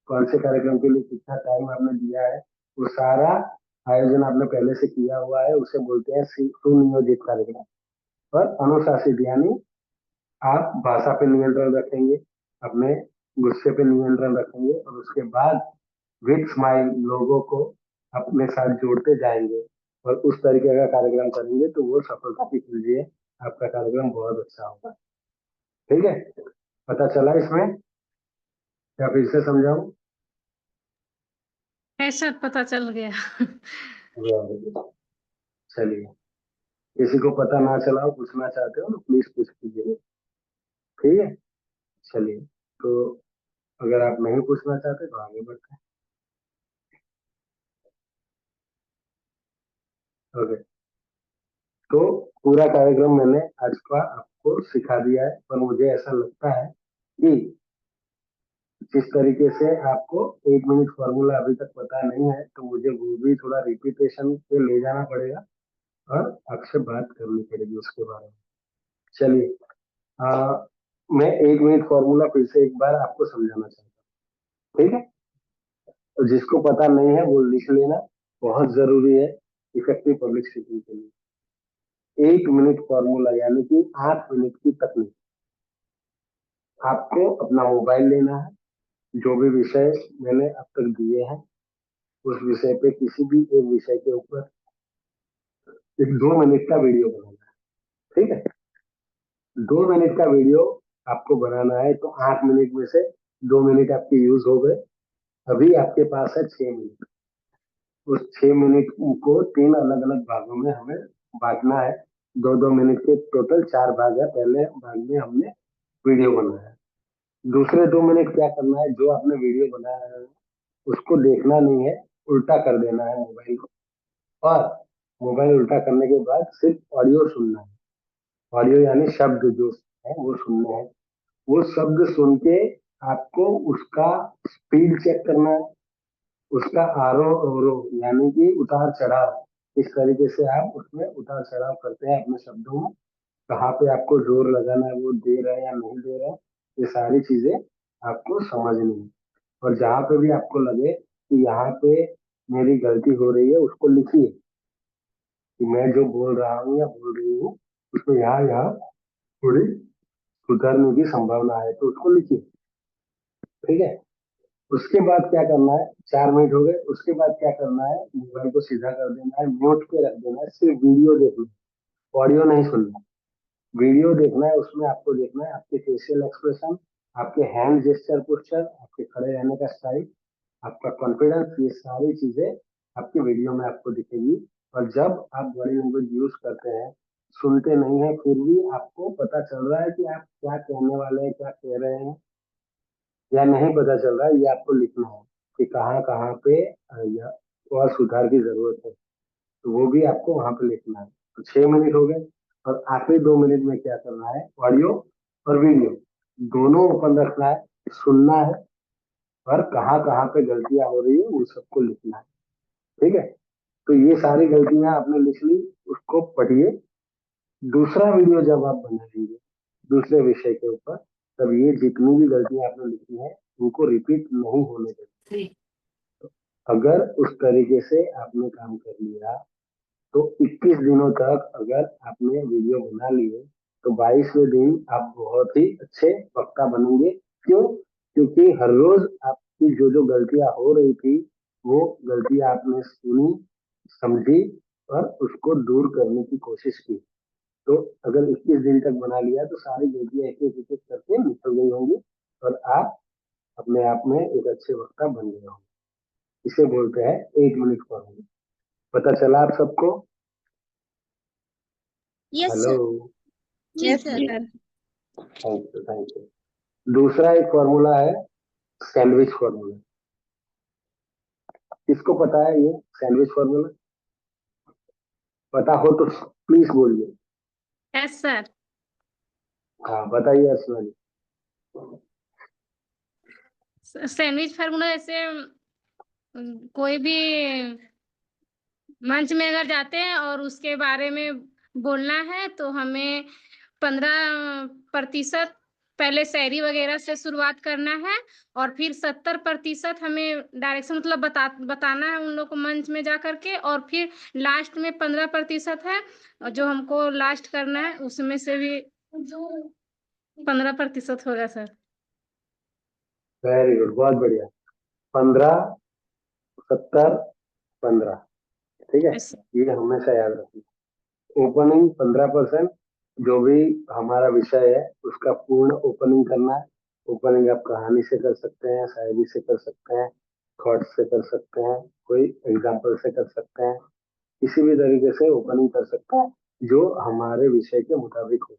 कौन से कार्यक्रम के लिए कितना टाइम आपने दिया है, वो सारा आयोजन आपने पहले से किया हुआ है, उसे बोलते हैं सुनियोजित कार्यक्रम। और अनुशासित यानी आप भाषा पे नियंत्रण रखेंगे, अपने गुस्से पे नियंत्रण रखेंगे और उसके बाद विद स्माइल लोगों को अपने साथ जोड़ते जाएंगे और उस तरीके का कार्यक्रम करेंगे तो वो सफलता की कुंजी है। आपका कार्यक्रम बहुत अच्छा होगा। ठीक है, पता चला इसमें? क्या फिर से समझाऊं? ऐसा पता चल गया। चलिए, किसी को पता ना चला हो, पूछना चाहते हो तो प्लीज पूछ कीजिए। ठीक है, चलिए, तो अगर आप नहीं पूछना चाहते तो आगे बढ़ते हैं। ओके, तो पूरा कार्यक्रम मैंने आज का आपको सिखा दिया है, पर मुझे ऐसा लगता है कि जिस तरीके से आपको 1 मिनट फॉर्मूला अभी तक पता नहीं है तो मुझे वो भी थोड़ा रिपीटेशन पे ले जाना पड़ेगा और आपसे बात करनी पड़ेगी उसके बारे में। चलिए, मैं 1 मिनट फॉर्मूला फिर से एक बार आपको समझाना चाहता हूँ। ठीक है, तो जिसको पता नहीं है वो लिख लेना, बहुत जरूरी है इफेक्टिव पब्लिक स्पीकिंग के लिए। 1 मिनट फॉर्मूला यानी कि 8 मिनट की तकनीक। आपको अपना मोबाइल लेना है, जो भी विषय मैंने अब तक दिए हैं उस विषय पे किसी भी एक विषय के ऊपर एक 2 मिनट का वीडियो बनाना है। ठीक है, 2 मिनट का वीडियो आपको बनाना है, तो 8 मिनट में से 2 मिनट आपके यूज हो गए। अभी आपके पास है 6 मिनट। उस 6 मिनट को 3 अलग अलग भागों में हमें बांटना है। 2-2 मिनट के टोटल 4 भाग है। पहले भाग में हमने वीडियो बनाया है, दूसरे 2 मिनट क्या करना है, जो आपने वीडियो बनाया है उसको देखना नहीं है, उल्टा कर देना है मोबाइल को। और मोबाइल उल्टा करने के बाद सिर्फ ऑडियो सुनना है। ऑडियो यानी शब्द जो है वो सुनना है। वो शब्द सुन के आपको उसका स्पीड चेक करना है, उसका आरोह अवरोह यानी कि उतार चढ़ाव, किस तरीके से आप उसमें उतार चढ़ाव करते हैं अपने शब्दों में, कहाँ पे आपको जोर लगाना है, वो दे रहे हैं या नहीं दे रहे हैं, ये सारी चीजें आपको समझनी है। और जहाँ पे भी आपको लगे कि यहाँ पे मेरी गलती हो रही है उसको लिखिए कि मैं जो बोल रहा हूँ या बोल रही हूँ उसमें यहाँ यहाँ थोड़ी सुधरने की संभावना है, तो उसको लिखिए। ठीक है, उसके बाद क्या करना है, 4 मिनट हो गए, उसके बाद क्या करना है, मोबाइल को सीधा कर देना है, म्यूट पे रख देना है, सिर्फ वीडियो देखना है, ऑडियो नहीं सुनना। वीडियो देखना है, उसमें आपको देखना है आपके फेशियल एक्सप्रेशन, आपके हैंड जेस्चर पोस्चर, आपके खड़े रहने का स्टाइल, आपका कॉन्फिडेंस, ये सारी चीजें आपके वीडियो में आपको दिखेगी। और जब आप बॉडी लैंग्वेज यूज करते हैं, सुनते नहीं है फिर भी आपको पता चल रहा है कि आप क्या कहने वाले हैं, क्या कह रहे हैं या नहीं पता चल रहा है, ये आपको लिखना है कि कहाँ कहाँ पे या और सुधार की जरूरत है, तो वो भी आपको वहां पे लिखना है। तो 6 मिनट हो गए और आखिरी 2 मिनट में क्या करना है, ऑडियो और वीडियो दोनों ओपन रखना है, सुनना है और कहाँ कहाँ पे गलतियां हो रही है उन सबको लिखना है। ठीक है, तो ये सारी गलतियां आपने लिख ली, उसको पढ़िए। दूसरा वीडियो जब आप बनाएंगे दूसरे विषय के ऊपर, तब ये जितनी भी गलतियां आपने लिखी है उनको रिपीट नहीं होने देंगे। अगर उस तरीके से आपने काम कर लिया तो 21 दिनों तक अगर आपने वीडियो बना लिए तो 22वें दिन आप बहुत ही अच्छे वक्ता बनेंगे। क्यों? क्योंकि हर रोज आपकी जो जो गलतियां हो रही थी वो गलतियां आपने सुनी, समझी और उसको दूर करने की कोशिश की। तो अगर 21 दिन तक बना लिया तो सारी गलतियां एक एक करके निकल गई होंगी और आप अपने आप में एक अच्छे वक्ता बन गए होंगे। इसे बोलते हैं 8 मिनट फॉर्मूला। पता चला आप सबको? Yes hello, sir. जी yes sir. Sir. Thank you. दूसरा एक फॉर्मूला है सैंडविच फॉर्मूला। किसको पता है ये सैंडविच फॉर्मूला? पता हो तो प्लीज बोलिए। Yes sir. हाँ बताइए अर्चना जी। सैंडविच फार्मूला जैसे कोई भी मंच में अगर जाते हैं और उसके बारे में बोलना है तो हमें 15% पहले शायरी वगैरह से शुरुआत करना है और फिर 70% हमें डायरेक्शन मतलब बताना है उन लोग को मंच में जा करके, और फिर लास्ट में 15% है और जो हमको लास्ट करना है उसमें से भी 15% होगा सर। वेरी गुड, बहुत बढ़िया। 15, 70, 15, ठीक है। यस ये हमेशा याद रखिए। ओपनिंग 15%, जो भी हमारा विषय है उसका पूर्ण ओपनिंग करना है। ओपनिंग आप कहानी से कर सकते हैं, शायरी से कर सकते हैं, थॉट से कर सकते हैं, कोई एग्जाम्पल से कर सकते हैं, किसी भी तरीके से ओपनिंग कर सकते हैं जो हमारे विषय के मुताबिक हो।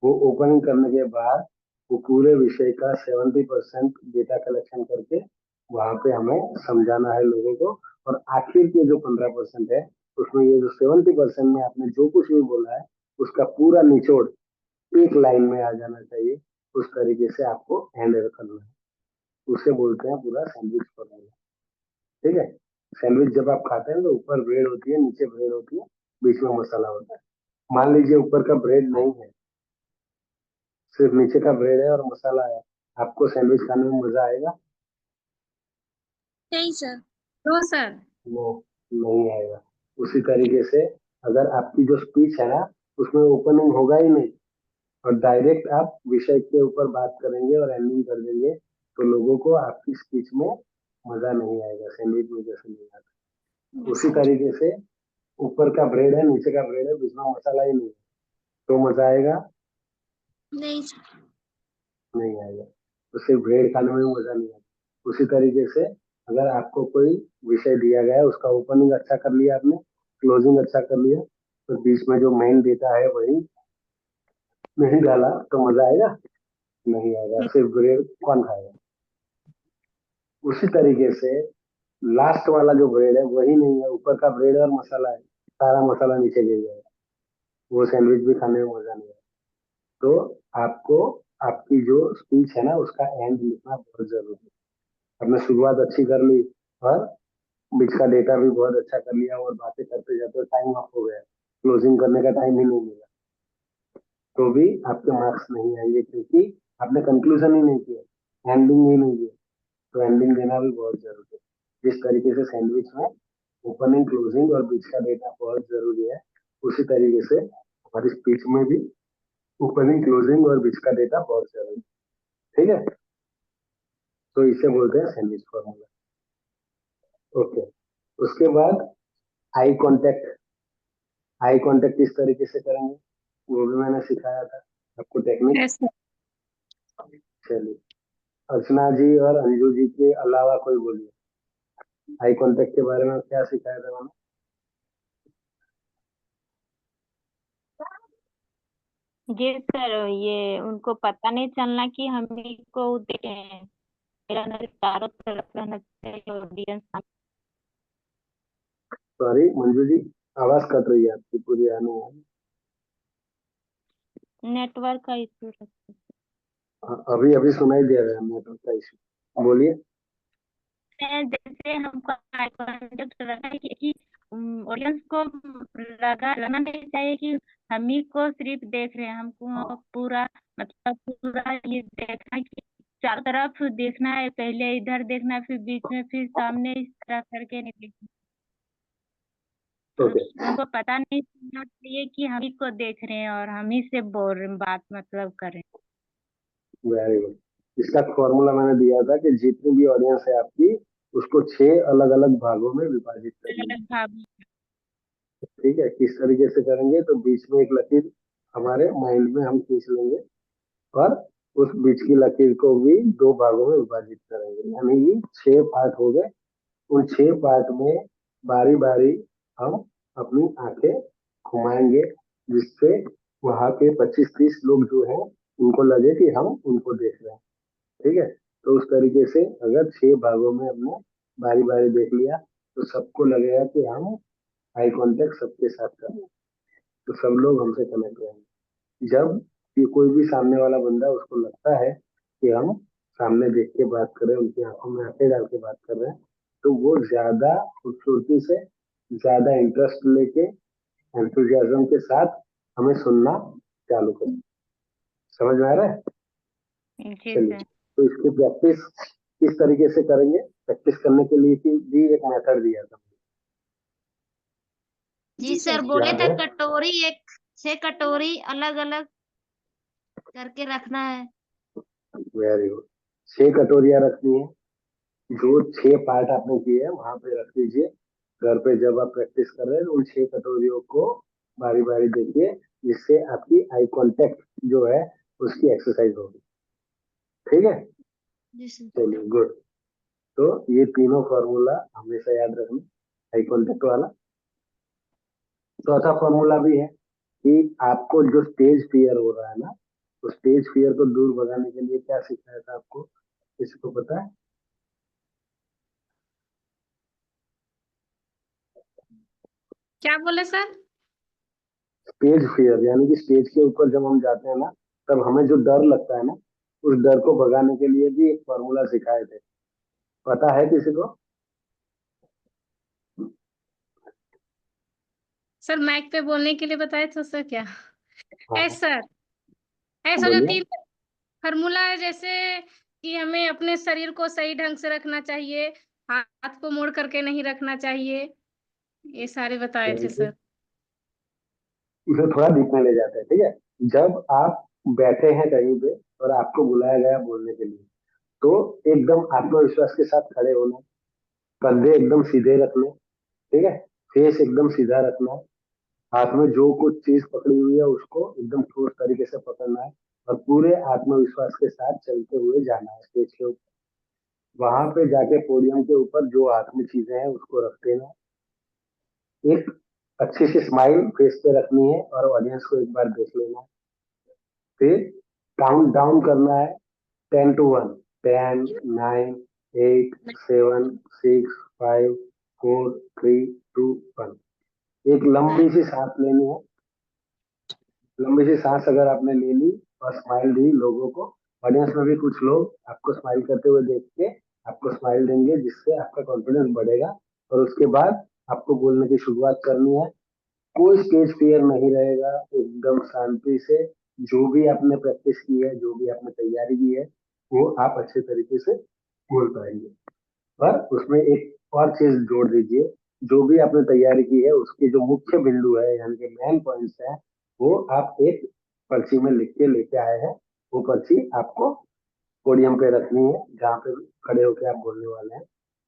वो ओपनिंग करने के बाद वो पूरे विषय का 70% डेटा कलेक्शन करके वहां पे हमें समझाना है लोगों को। और आखिर के जो 15% है उसमें ये जो 70% में आपने जो कुछ भी बोला है उसका पूरा निचोड़ एक लाइन में आ जाना चाहिए। उस तरीके से आपको हैंडल करना है। उसे बोलते हैं पूरा सैंडविच फॉर्मूला, ठीक है। सैंडविच जब आप खाते हैं तो ऊपर ब्रेड होती है, नीचे ब्रेड होती है, बीच में मसाला होता है। मान लीजिए ऊपर का ब्रेड नहीं है, सिर्फ नीचे का ब्रेड है और मसाला है, आपको सैंडविच खाने में मजा आएगा? नहीं सर। No sir. नो, नहीं आएगा। उसी तरीके से अगर आपकी जो स्पीच है ना उसमें ओपनिंग होगा ही नहीं और डायरेक्ट आप विषय के ऊपर बात करेंगे और एंडिंग कर देंगे तो लोगों को आपकी स्पीच में मजा नहीं आएगा, सैंडविच में जैसे नहीं आता। यस उसी सर। तरीके से ऊपर का ब्रेड है, नीचे का ब्रेड है, बीच में मसाला ही नहीं है, तो मजा आएगा? नहीं सर। नहीं आएगा। तो सिर्फ ब्रेड खाने में मजा नहीं आता। उसी तरीके से अगर आपको कोई विषय दिया गया है उसका ओपनिंग अच्छा कर लिया आपने, क्लोजिंग अच्छा कर लिया, तो बीच में जो मेन डेटा है वही नहीं डाला तो मजा आएगा? नहीं आएगा। सिर्फ ब्रेड कौन खाएगा? उसी तरीके से लास्ट वाला जो ब्रेड है वही नहीं है, ऊपर का ब्रेड और मसाला है, सारा मसाला नीचे गिर जाएगा, वो सैंडविच भी खाने में मजा नहीं आएगा। तो आपको आपकी जो स्पीच है ना उसका एंड लिखना बहुत जरूरी है। हमने शुरुआत अच्छी कर ली और बीच का डेटा भी बहुत अच्छा कर लिया और बातें करते जाते टाइम ऑफ हो गया, क्लोजिंग करने का टाइम ही नहीं मिला, तो भी आपके मार्क्स नहीं आएंगे क्योंकि आपने कंक्लूजन ही नहीं किया, एंडिंग ही नहीं किया। तो एंडिंग देना भी बहुत जरूरी है। जिस तरीके से सैंडविच में ओपनिंग, क्लोजिंग और बीच का डेटा बहुत जरूरी है, उसी तरीके से हमारी स्पीच में भी ओपनिंग, क्लोजिंग और बीच का डेटा बहुत जरूरी है, ठीक है। तो इसे बोलते हैं सैंडविच फॉर्मूला। ओके, उसके बाद आई कांटेक्ट। आई कांटेक्ट किस तरीके से करेंगे वो भी मैंने सिखाया था आपको टेक्निक। Yes sir. चलिए, अर्चना जी और अंजू जी के अलावा कोई बोलिए, आई कांटेक्ट के बारे में क्या सिखाया था मैंने? जी सर, ये उनको पता नहीं चलना कि हम ही को देखे हैं। मेरा नजर चारों तरफ रहना चाहिए, ऑडियंस। सॉरी मंजू जी, आवाज कट रही है आपकी, पूरी आ नहीं है। नेटवर्क का इशू रहता अभी अभी सुनाई दे रहा है नेटवर्क का इशू, बोलिए। है। जैसे हमको आई कांटेक्ट रखना है कि ऑडियंस को लगना नहीं चाहिए कि हम ही को सिर्फ देख रहे हैं। हमको पूरा मतलब पूरा ये देखना है कि चारों तरफ देखना है, पहले इधर देखना है, फिर बीच में, फिर सामने, इस तरह करके नहीं देखना। ओके, उनको पता नहीं चलना चाहिए कि हम ही को देख रहे हैं और हम ही से बोल रहे हैं, बात मतलब कर रहे वेरी गुड। इसका फॉर्मूला मैंने दिया था कि जितनी भी ऑडियंस है आपकी उसको 6 अलग अलग भागों में विभाजित हैं। करिए। अलग भाव ठीक है, किस तरीके से करेंगे तो बीच में एक लकीर हमारे माइंड में हम खींच लेंगे और उस बीच की लकीर को भी 2 भागों में विभाजित करेंगे, यानी कि 6 पार्ट हो गए। उन 6 पार्ट में बारी बारी हम अपनी आंखें घुमाएंगे, जिससे वहां के 25-30 लोग जो हैं उनको लगे कि हम उनको देख रहे हैं। ठीक है, तो उस तरीके से अगर 6 भागों में हमने बारी बारी देख लिया तो सबको लगेगा कि हम आई कांटेक्ट सबके साथ कर रहे हैं, तो सब लोग हमसे कनेक्ट रहेंगे। जब ये कोई भी सामने वाला बंदा उसको लगता है कि हम सामने देख के बात कर रहे हैं, उनकी आंखों में आंखें डाल के बात कर रहे हैं, तो वो ज्यादा खूबसूरती से, ज्यादा इंटरेस्ट लेके, एंथुजियाज्म के साथ हमें सुनना चालू करें। समझ में आ रहा है? जी चलिए, सर। तो इसकी प्रैक्टिस किस तरीके से करेंगे? प्रैक्टिस करने के लिए भी एक मेथड दिया था, जी सर, बोले याद थे है? कटोरी 6 कटोरी अलग अलग करके रखना है। Very good. 6 कटोरियां रखनी है, जो 6 पार्ट आपने किए हैं वहां पे रख लीजिए। घर पे जब आप प्रैक्टिस कर रहे हैं उन 6 कटोरियों को बारी बारी देखिए, जिससे आपकी आई कांटेक्ट जो है उसकी एक्सरसाइज होगी। ठीक है, जी सर। चलिए गुड। तो ये तीनों फॉर्मूला हमेशा याद रखना, आई कांटेक्ट वाला। चौथा फॉर्मूला भी है कि आपको जो स्टेज फियर हो रहा है ना, तो स्टेज फियर को दूर भगाने के लिए क्या सिखाया था आपको, किसी को पता है? क्या बोले सर? स्टेज फियर यानी कि स्टेज के ऊपर जब हम जाते हैं ना, तब हमें जो डर लगता है ना, उस डर को भगाने के लिए भी एक फॉर्मूला सिखाए थे। पता है किसी को? सर माइक पे बोलने के लिए बताए तो सर क्या? हाँ सर ऐसा जो बोलिए। 3 फार्मूला है, जैसे कि हमें अपने शरीर को सही ढंग से रखना चाहिए, हाथ को मोड़ करके नहीं रखना चाहिए, ये सारे बताए थे सर। इसे थोड़ा डीप में ले जाते हैं। ठीक है, जब आप बैठे हैं कहीं पे और आपको बुलाया गया बोलने के लिए, तो एकदम आत्मविश्वास के साथ खड़े होना, कंधे एकदम सीधे रखने, ठीक है, फेस एकदम सीधा रखना, हाथ में जो कुछ चीज पकड़ी हुई है उसको एकदम ठोस तरीके से पकड़ना है और पूरे आत्मविश्वास के साथ चलते हुए जाना है स्टेज के ऊपर। वहां पे जाके पोडियम के ऊपर जो हाथ में चीजें हैं उसको रख देना, एक अच्छी सी स्माइल फेस पे रखनी है और ऑडियंस को एक बार देख लेना है। फिर काउंट डाउन करना है 10 to 1, 10, 9, 8, 7, 6, 5, 4, 3, 2, 1। एक लंबी सी सांस लेनी है। लंबी सी सांस अगर आपने ले ली और स्माइल दी लोगों को, ऑडियंस में भी कुछ लोग आपको स्माइल करते हुए देख के आपको स्माइल देंगे, जिससे आपका कॉन्फिडेंस बढ़ेगा। और उसके बाद आपको बोलने की शुरुआत करनी है। कोई स्टेज फियर नहीं रहेगा, एकदम शांति से जो भी आपने प्रैक्टिस की है, जो भी आपने तैयारी की है, वो आप अच्छे तरीके से बोल पाएंगे। पर उसमें एक और चीज जोड़ दीजिए, जो भी आपने तैयारी की है उसके जो मुख्य बिंदु है यानी कि मेन पॉइंट्स है, वो आप एक पर्ची में लिख के लेके आए हैं। वो पर्ची आपको पोडियम पे रखनी है जहाँ पे खड़े होकर आप बोलने वाले हैं।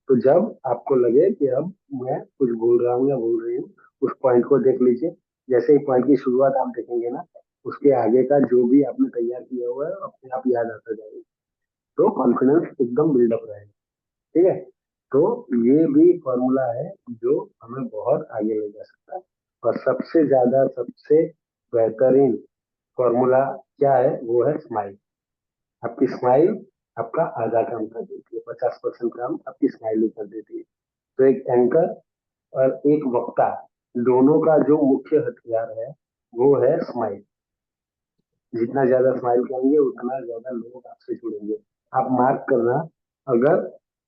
तो जब आपको लगे कि अब मैं कुछ भूल रहा हूँ या भूल रही हूँ, उस पॉइंट को देख लीजिए। जैसे ही पॉइंट की शुरुआत आप देखेंगे ना, उसके आगे का जो भी आपने तैयार किया हुआ है अपने आप याद आता जाएगा, तो कॉन्फिडेंस एकदम बिल्डअप रहेगा। ठीक है, तो ये भी फॉर्मूला है जो हमें बहुत आगे ले जा सकता है। और सबसे ज्यादा, सबसे बेहतरीन फॉर्मूला क्या है, वो है स्माइल। आपकी स्माइल आपका आधा काम कर देती है, 50% काम आपकी स्माइल ही कर देती है। तो एक एंकर और एक वक्ता, दोनों का जो मुख्य हथियार है वो है स्माइल। जितना ज्यादा स्माइल करेंगे उतना ज्यादा लोग आपसे जुड़ेंगे। आप मार्क करना, अगर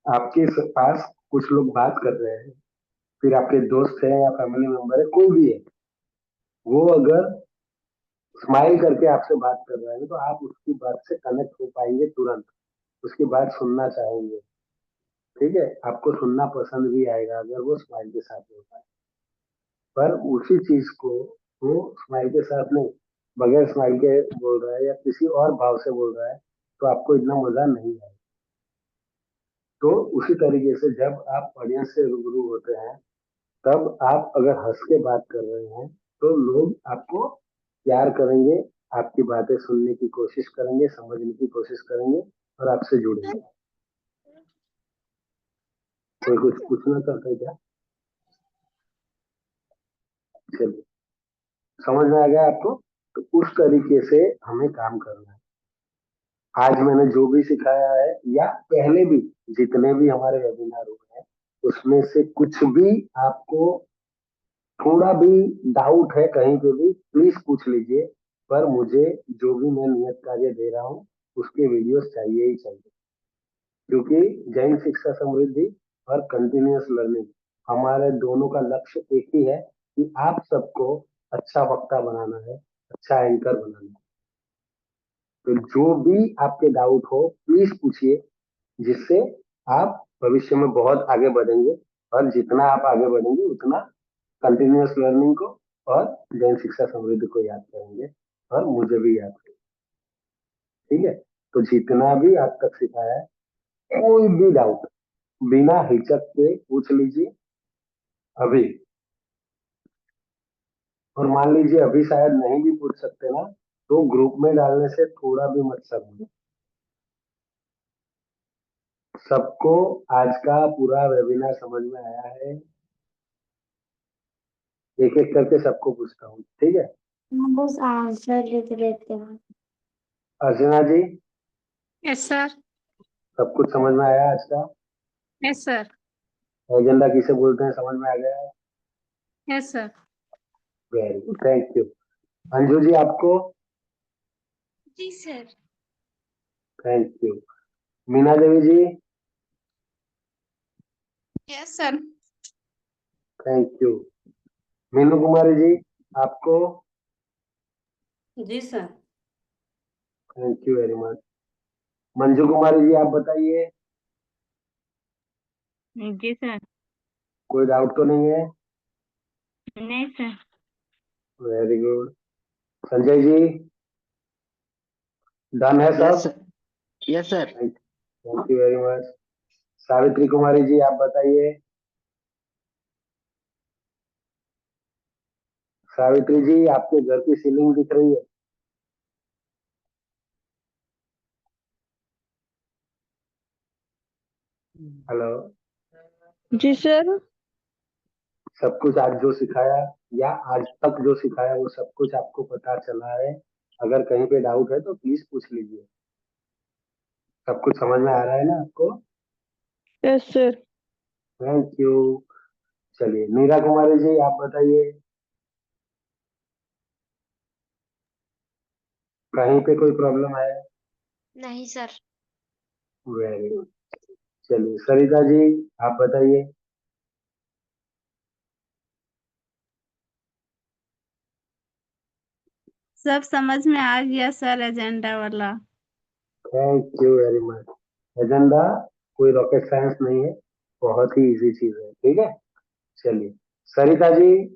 आपके पास कुछ लोग बात कर रहे हैं, फिर आपके दोस्त है या फैमिली मेंबर है, कोई भी है, वो अगर स्माइल करके आपसे बात कर रहे हैं तो आप उसकी बात से कनेक्ट हो पाएंगे तुरंत, उसकी बात सुनना चाहेंगे। ठीक है, आपको सुनना पसंद भी आएगा अगर वो स्माइल के साथ होता है। पर उसी चीज को वो स्माइल के साथ नहीं, बगैर स्माइल के बोल रहा है या किसी और भाव से बोल रहा है, तो आपको इतना मजा नहीं आएगा। तो उसी तरीके से जब आप ऑडियंस से रूबरू होते हैं तब आप अगर हंस के बात कर रहे हैं तो लोग आपको प्यार करेंगे, आपकी बातें सुनने की कोशिश करेंगे, समझने की कोशिश करेंगे और आपसे जुड़ेंगे। कोई कुछ पूछना चाहता है क्या? चलिए, समझ में आ गया आपको? तो उस तरीके से हमें काम करना है। आज मैंने जो भी सिखाया है या पहले भी जितने भी हमारे वेबिनार हुए हैं उसमें से कुछ भी आपको थोड़ा भी डाउट है कहीं पे भी प्लीज पूछ लीजिए, पर मुझे जो भी मैं नियत कार्य दे रहा हूँ उसके वीडियोस चाहिए ही चाहिए, क्योंकि जैन शिक्षा समृद्धि और कंटिन्यूअस लर्निंग हमारे दोनों का लक्ष्य एक ही है कि आप सबको अच्छा वक्ता बनाना है, अच्छा एंकर बनाना है। तो जो भी आपके डाउट हो प्लीज पूछिए, जिससे आप भविष्य में बहुत आगे बढ़ेंगे, और जितना आप आगे बढ़ेंगे उतना कंटिन्यूअस लर्निंग को और जैन शिक्षा समृद्धि को याद करेंगे और मुझे भी याद करेंगे। ठीक है, तो जितना भी आज तक सिखाया है कोई भी डाउट बिना हिचक के पूछ लीजिए अभी। और मान लीजिए अभी शायद नहीं भी पूछ सकते ना, तो ग्रुप में डालने से थोड़ा भी मत समझो। सबको आज का पूरा वेबिनार समझ में आया है? एक एक करके सबको पूछता हूँ, ठीक है? बस आंसर लिख लेते हैं। अर्चना जी, यस सर। सब कुछ समझ में आया आज का? Yes sir. एजेंडा किसे बोलते हैं समझ में आ गया है? Yes sir. Very good, thank you. Anju ji आपको? जी sir. Thank you. Meena Devi ji? Yes sir. Thank you. Meenu Kumari ji आपको? जी sir. Thank you very much. Manju Kumari ji आप बताइए, जी सर। कोई डाउट तो नहीं है? नहीं sir. Very good. Sanjay ji done है यस सब? Yes sir. Thank you very much. Savitri Kumari ji आप बताइए। सावित्री जी आपके घर की सीलिंग दिख रही है? हेलो? जी सर। सब कुछ आज जो सिखाया या आज तक जो सिखाया वो सब कुछ आपको पता चला है? अगर कहीं पे डाउट है तो प्लीज पूछ लीजिए। सब कुछ समझ में आ रहा है ना आपको? Yes sir. Thank you. चलिए मीरा कुमारी जी आप बताइए, कहीं पे कोई प्रॉब्लम है? नहीं सर। Very good. चलिए सरिता जी आप बताइए। सब समझ में आ गया सर एजेंडा वाला। Thank you very much. Agenda कोई रॉकेट साइंस नहीं है, बहुत ही इजी चीज है, ठीक है? चलिए सरिता जी।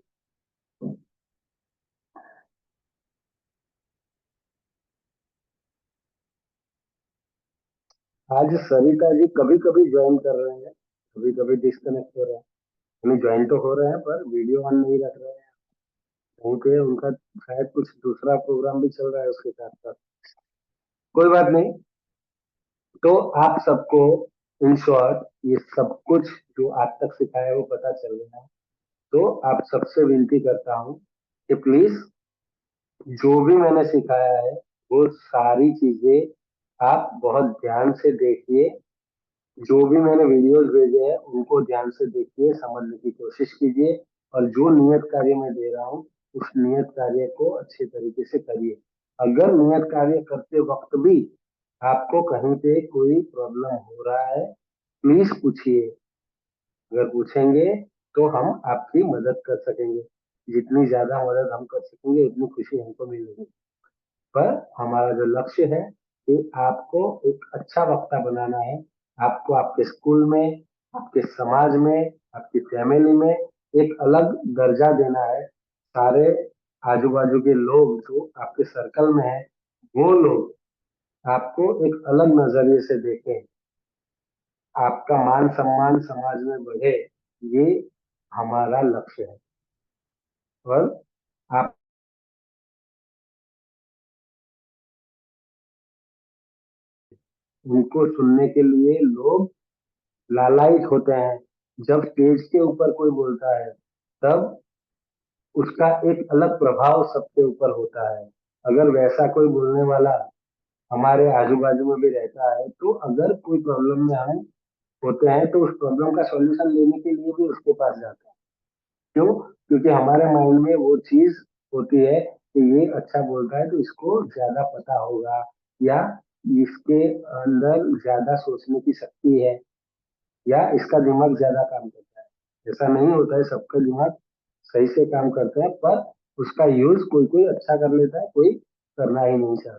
आज सरिता जी कभी कभी ज्वाइन कर रहे हैं, कभी कभी डिस्कनेक्ट हो रहे हैं, यानी ज्वाइन तो हो रहे हैं पर वीडियो ऑन नहीं रख रहे हैं। कहीं पे उनका शायद कुछ दूसरा प्रोग्राम भी चल रहा है उसके साथ साथ। कोई बात नहीं। तो आप सबको इन शॉर्ट ये सब कुछ जो आज तक सिखाया है वो पता चल गया है। तो आप सबसे विनती करता हूँ कि प्लीज जो भी मैंने सिखाया है वो सारी चीजें आप बहुत ध्यान से देखिए। जो भी मैंने वीडियोस भेजे हैं उनको ध्यान से देखिए, समझने की कोशिश कीजिए, और जो नियत कार्य मैं दे रहा हूँ उस नियत कार्य को अच्छे तरीके से करिए। अगर नियत कार्य करते वक्त भी आपको कहीं पे कोई प्रॉब्लम हो रहा है प्लीज पूछिए। अगर पूछेंगे तो हम आपकी मदद कर सकेंगे। जितनी ज्यादा मदद हम कर सकेंगे उतनी खुशी हमको मिलेगी। पर हमारा जो लक्ष्य है कि आपको एक अच्छा वक्ता बनाना है। आपको आपके स्कूल में, आपके समाज में, आपकी फैमिली में एक अलग दर्जा देना है। सारे आजू बाजू के लोग जो आपके सर्कल में है वो लोग आपको एक अलग नजरिए से देखें, आपका मान सम्मान समाज में बढ़े, ये हमारा लक्ष्य है। और आप उनको सुनने के लिए लोग लालायित होते हैं। जब स्टेज के ऊपर कोई बोलता है तब उसका एक अलग प्रभाव सबके ऊपर होता है। अगर वैसा कोई बोलने वाला हमारे आजू बाजू में भी रहता है तो अगर कोई प्रॉब्लम में हम होते हैं तो उस प्रॉब्लम का सॉल्यूशन लेने के लिए भी उसके पास जाते हैं। क्यों? क्योंकि हमारे माइंड में वो चीज होती है कि ये अच्छा बोलता है तो इसको ज्यादा पता होगा, या इसके अंदर ज्यादा सोचने की शक्ति है, या इसका दिमाग ज्यादा काम करता है। ऐसा नहीं होता है, सबका दिमाग सही से काम करता है, पर उसका यूज कोई कोई अच्छा कर लेता है, कोई करना ही नहीं चाहता।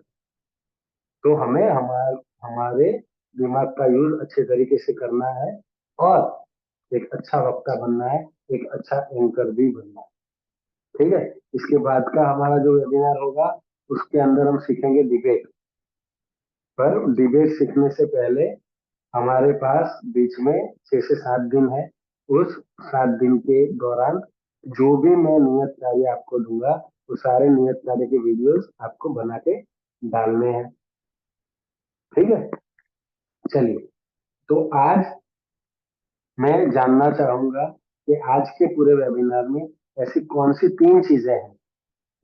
तो हमें हमारे दिमाग का यूज अच्छे तरीके से करना है और एक अच्छा वक्ता बनना है, एक अच्छा एंकर भी बनना है। ठीक है, इसके बाद का हमारा जो वेबिनार होगा उसके अंदर हम सीखेंगे डिबेट। पर डिबेट सीखने से पहले हमारे पास बीच में 6 से 7 दिन है। उस 7 दिन के दौरान जो भी मैं नियत कार्य आपको दूंगा वो सारे नियत कार्य के वीडियोस आपको बना के डालने हैं। ठीक है, चलिए, तो आज मैं जानना चाहूंगा कि आज के पूरे वेबिनार में ऐसी कौन सी 3 चीजें हैं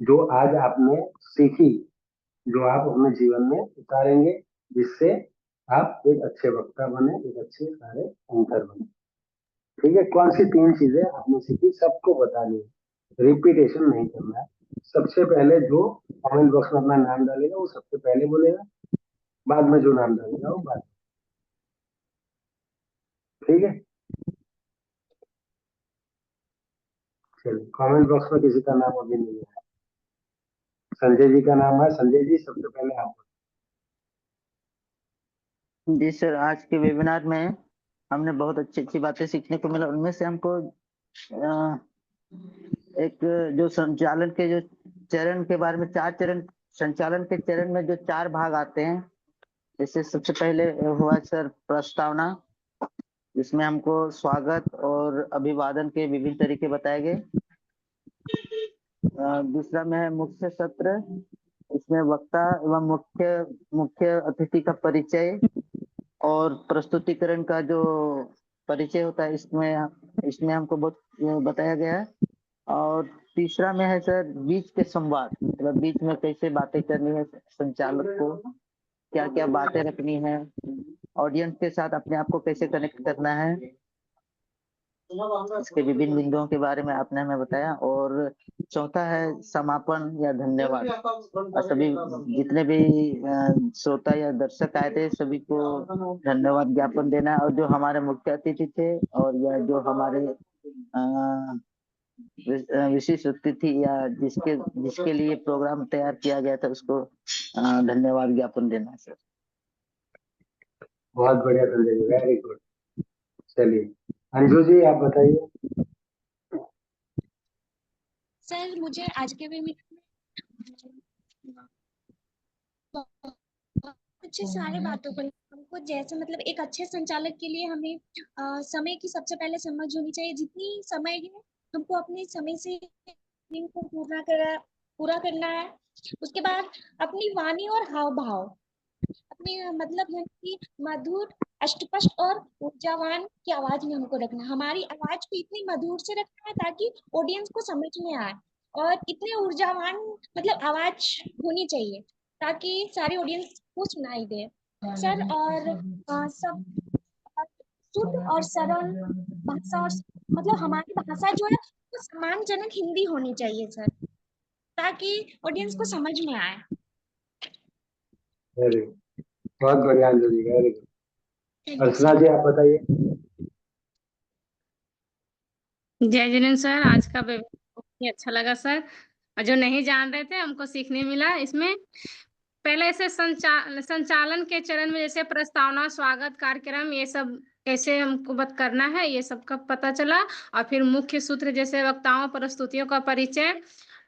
जो आज आपने सीखी, जो आप अपने जीवन में उतारेंगे, जिससे आप एक अच्छे वक्ता बने, एक अच्छे सारे एंकर बने। ठीक है, कौन सी 3 चीजें आपने सीखी सबको बतानी है, रिपीटेशन नहीं करना है। सबसे पहले जो कमेंट बॉक्स में अपना नाम डालेगा वो सबसे पहले बोलेगा, बाद में जो नाम डालेगा वो बाद में। ठीक है, चलिए, कमेंट बॉक्स में किसी का नाम अभी नहीं है। संजय जी का नाम है। संजय जी, सबसे पहले आप। जी सर, आज के वेबिनार में हमने बहुत अच्छी अच्छी बातें सीखने को मिला। उनमें से हमको एक जो संचालन के जो चरण के बारे में 4 चरण, संचालन के चरण में जो 4 भाग आते हैं, जैसे सबसे पहले हुआ सर प्रस्तावना, जिसमें हमको स्वागत और अभिवादन के विभिन्न तरीके बताए गए। दूसरा में है मुख्य सत्र, इसमें वक्ता एवं मुख्य अतिथि का परिचय और प्रस्तुतिकरण का जो परिचय होता है, इसमें हमको बहुत बताया गया है। और तीसरा में है सर बीच के संवाद, मतलब बीच में कैसे बातें करनी है, संचालक को क्या क्या बातें रखनी है, ऑडियंस के साथ अपने आप को कैसे कनेक्ट करना है, इसके विभिन्न बिंदुओं के बारे में आपने हमें बताया। और चौथा है समापन या धन्यवाद। और सभी जितने भी श्रोता या दर्शक आए थे सभी को धन्यवाद ज्ञापन देना है। और जो हमारे मुख्य अतिथि थे और या जो हमारे विशिष्ट अतिथि या जिसके लिए प्रोग्राम तैयार किया गया था उसको धन्यवाद ज्ञापन देना है सर। बहुत बढ़िया संजय जी, वेरी गुड। चलिए, अंजू जी आप बताइए। सर, मुझे आज के वेबिनार में अच्छे सारे बातों पर हमको जैसे मतलब एक अच्छे संचालक के लिए हमें समय की सबसे पहले समझ होनी चाहिए। जितनी समय है हमको अपने समय से को पूरा करना है। उसके बाद अपनी वाणी और हाव भाव, अपने मतलब है कि मधुर, अस्पष्ट और ऊर्जावान की आवाज में हमको रखना है। हमारी आवाज को इतनी मधुर से रखना है ताकि ऑडियंस को समझ में आए, और इतने ऊर्जावान मतलब आवाज होनी चाहिए ताकि सारी ऑडियंस को सुनाई दे सर। और सब शुद्ध और सरल भाषा, और मतलब हमारी भाषा जो है वो सम्मानजनक हिंदी होनी चाहिए सर, ताकि ऑडियंस को समझ में आए। वेरी गुड, बहुत बढ़िया अंजू जी, वेरी गुड। अर्चना जी आप बताइए। जय जिनेन्द्र सर, आज का वेबिनार बहुत ही अच्छा लगा सर। और जो नहीं जान रहे थे हमको सीखने मिला। इसमें पहले से संचालन के चरण में जैसे प्रस्तावना, स्वागत, कार्यक्रम, ये सब कैसे हमको करना है ये सब का पता चला। और फिर मुख्य सूत्र जैसे वक्ताओं, प्रस्तुतियों का परिचय,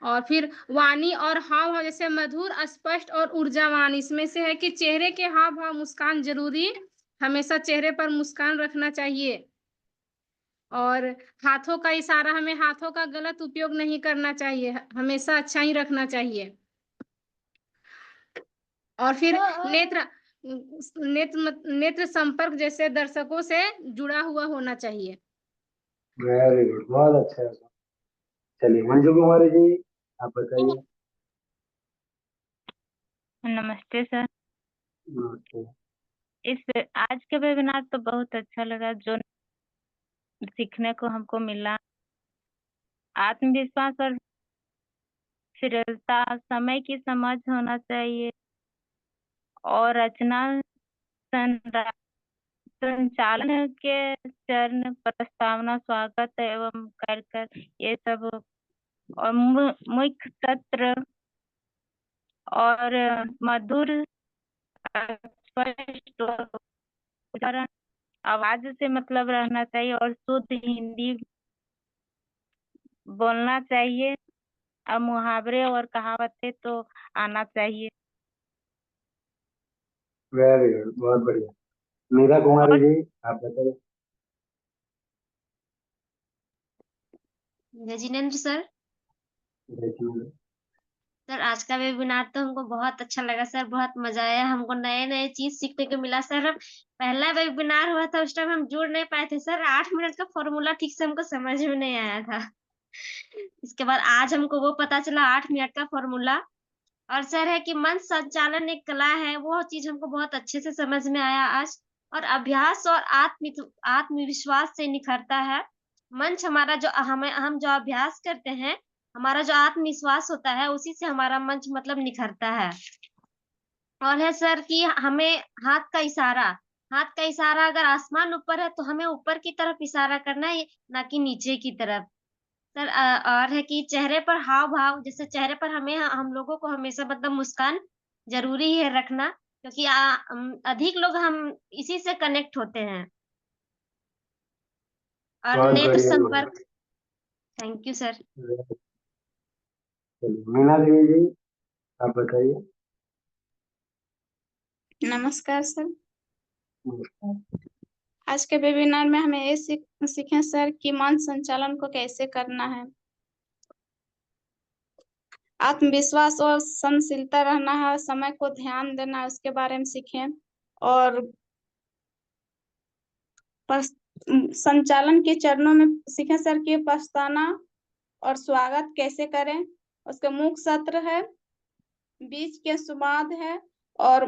और फिर वाणी और हाव भाव जैसे मधुर, स्पष्ट और ऊर्जावान। इसमें से है कि चेहरे के हाव भाव, मुस्कान जरूरी, हमेशा चेहरे पर मुस्कान रखना चाहिए। और हाथों का इशारा, हमें हाथों का गलत उपयोग नहीं करना चाहिए, हमेशा अच्छा ही रखना चाहिए। और फिर नेत्र नेत्र संपर्क जैसे दर्शकों से जुड़ा हुआ होना चाहिए। वेरी गुड, बहुत अच्छा है। चलिए मंजू कुमारी जी, आप बताइए। नमस्ते सर। नमस्ते। इस आज के वेबिनार तो बहुत अच्छा लगा, जो सीखने को हमको मिला। आत्मविश्वास और स्थिरता, समय की समझ होना चाहिए और रचना संचालन के चरण, प्रस्तावना, स्वागत एवं कार्यकर, ये सब, और मुख्य सत्र और मधुर स्पष्ट उच्चारण, आवाज से मतलब रहना चाहिए और शुद्ध हिंदी बोलना चाहिए और मुहावरे और कहावतें तो आना चाहिए। वेरी गुड, बहुत बढ़िया। मीरा कुमारी जी, आप बताइए। जय जिनेन्द्र सर। सर आज का वेबिनार तो हमको बहुत अच्छा लगा सर, बहुत मजा आया, हमको नए नए चीज सीखने को मिला सर। हम पहला वेबिनार हुआ था उस टाइम हम जुड़ नहीं पाए थे सर, 8 मिनट का फॉर्मूला ठीक से हमको समझ में नहीं आया था। इसके बाद आज हमको वो पता चला 8 मिनट का फॉर्मूला। और सर है कि मंच संचालन एक कला है, वो चीज हमको बहुत अच्छे से समझ में आया आज। और अभ्यास और आत्मविश्वास से निखरता है मंच। हमारा जो हम जो अभ्यास करते हैं, हमारा जो आत्मविश्वास होता है, उसी से हमारा मंच मतलब निखरता है। और है सर कि हमें हाथ का इशारा अगर आसमान ऊपर है तो हमें ऊपर की तरफ इशारा करना है, ना कि नीचे की तरफ। सर और है कि चेहरे पर हाव भाव, जैसे चेहरे पर हम लोगों को हमेशा मतलब मुस्कान जरूरी है रखना, क्योंकि अधिक लोग हम इसी से कनेक्ट होते हैं। और बहुत नेत्र बढ़िया, संपर्क। Thank you sir. चलिए मीना देवी जी, आप बताइए। नमस्कार सर। आज के वेबिनार में हमें ये सीखे सर कि मंच संचालन को कैसे करना है, आत्मविश्वास और सहनशीलता रहना है, समय को ध्यान देना है, उसके बारे में सीखे। और संचालन के चरणों में सीखे सर कि प्रस्तावना और स्वागत कैसे करें, उसके मुख्य सत्र है, बीच के संवाद है, और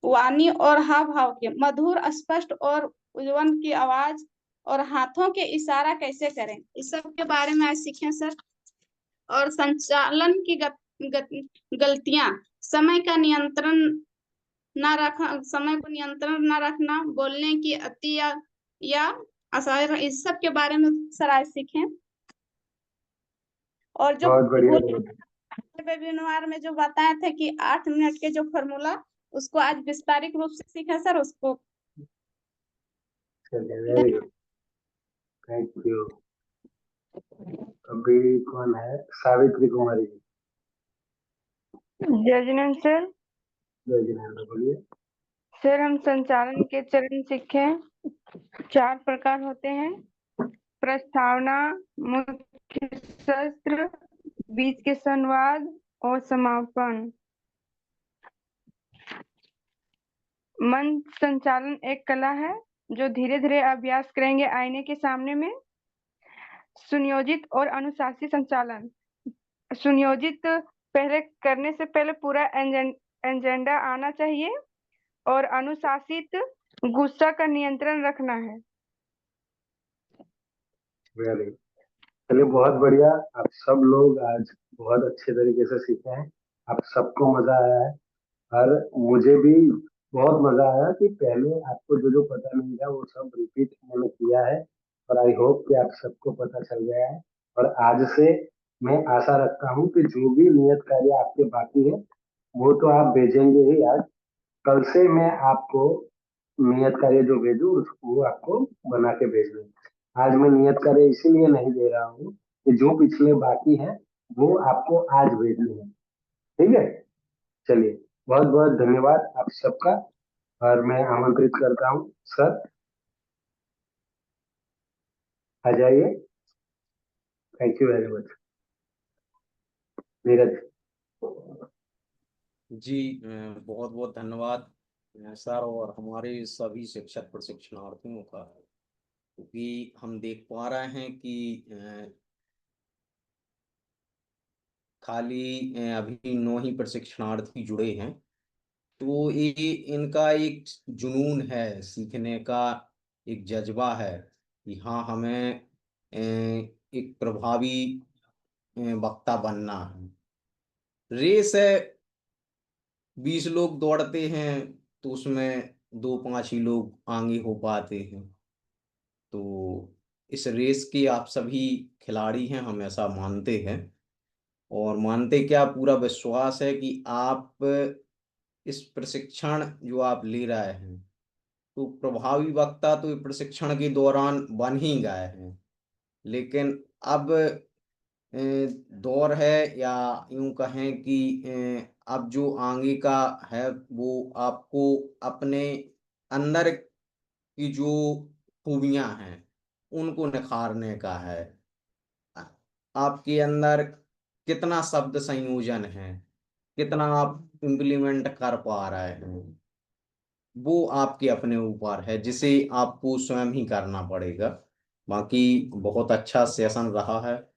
वाणी और हाव भाव के मधुर स्पष्ट और उज्ज्वल की आवाज, और हाथों के इशारा कैसे करें, इस सब के बारे में आज सीखे सर। और संचालन की गलतियां, समय को नियंत्रण न रखना, बोलने की अति या असर, इस सब के बारे में सर आज सीखें। और जो वेबिनार में जो बताया था कि 8 मिनट के जो फॉर्मूला, उसको आज विस्तारित रूप से सीखा सर उसको। Very good, thank you. अभी कौन है? सावित्री कुमारी जी। जय जिनेन्द्र सर। जय जिनेन्द्र, बोलिए। सर हम संचालन के चरण सीखे। 4 प्रकार होते हैं: प्रस्तावना, मुख्य सत्र, बीच के संवाद और समापन। मंच संचालन एक कला है जो धीरे धीरे अभ्यास करेंगे आईने के सामने में। सुनियोजित और अनुशासित संचालन। सुनियोजित पहले करने से पहले पूरा एजेंडा आना चाहिए, और अनुशासित गुस्सा का नियंत्रण रखना है। वेरी, चलिए बहुत बढ़िया। आप सब लोग आज बहुत अच्छे तरीके से सीखे हैं, आप सबको मजा आया है। और मुझे भी बहुत मजा आया कि पहले आपको जो जो पता नहीं था वो सब रिपीट मैंने किया है, और आई होप कि आप सबको पता चल गया है। और आज से मैं आशा रखता हूँ कि जो भी नियत कार्य आपके बाकी है वो तो आप भेजेंगे ही आज। कल से मैं आपको नियत कार्य जो भेजूं उसको आपको बना के भेज दूंगा। आज मैं नियत कार्य इसीलिए नहीं दे रहा हूँ कि जो पिछले बाकी है वो आपको आज भेजने हैं, ठीक है। चलिए बहुत बहुत धन्यवाद आप सबका, और मैं आमंत्रित करता हूँ सर। आ जाइए। Thank you very much. Neeraj. जी बहुत बहुत धन्यवाद सर और हमारे सभी शिक्षक प्रशिक्षणार्थियों का, क्योंकि हम देख पा रहे हैं कि खाली अभी 9 ही प्रशिक्षणार्थी जुड़े हैं, तो ये इनका एक जुनून है, सीखने का एक जज्बा है कि हाँ हमें एक प्रभावी वक्ता बनना है। रेस है, 20 लोग दौड़ते हैं तो उसमें 2-5 ही लोग आगे हो पाते हैं। तो इस रेस के आप सभी खिलाड़ी हैं, हम ऐसा मानते हैं, और मानते क्या, पूरा विश्वास है कि आप इस प्रशिक्षण जो आप ले रहे हैं, तो प्रभावी वक्ता तो ये प्रशिक्षण के दौरान बन ही गए हैं, लेकिन अब दौर है, या यूं कहें कि अब जो आगे का है वो आपको अपने अंदर की जो खूबियां हैं उनको निखारने का है। आपके अंदर कितना शब्द संयोजन है, कितना आप इम्प्लीमेंट कर पा रहे हैं, वो आपके अपने ऊपर है, जिसे आपको स्वयं ही करना पड़ेगा। बाकी बहुत अच्छा सेशन रहा है।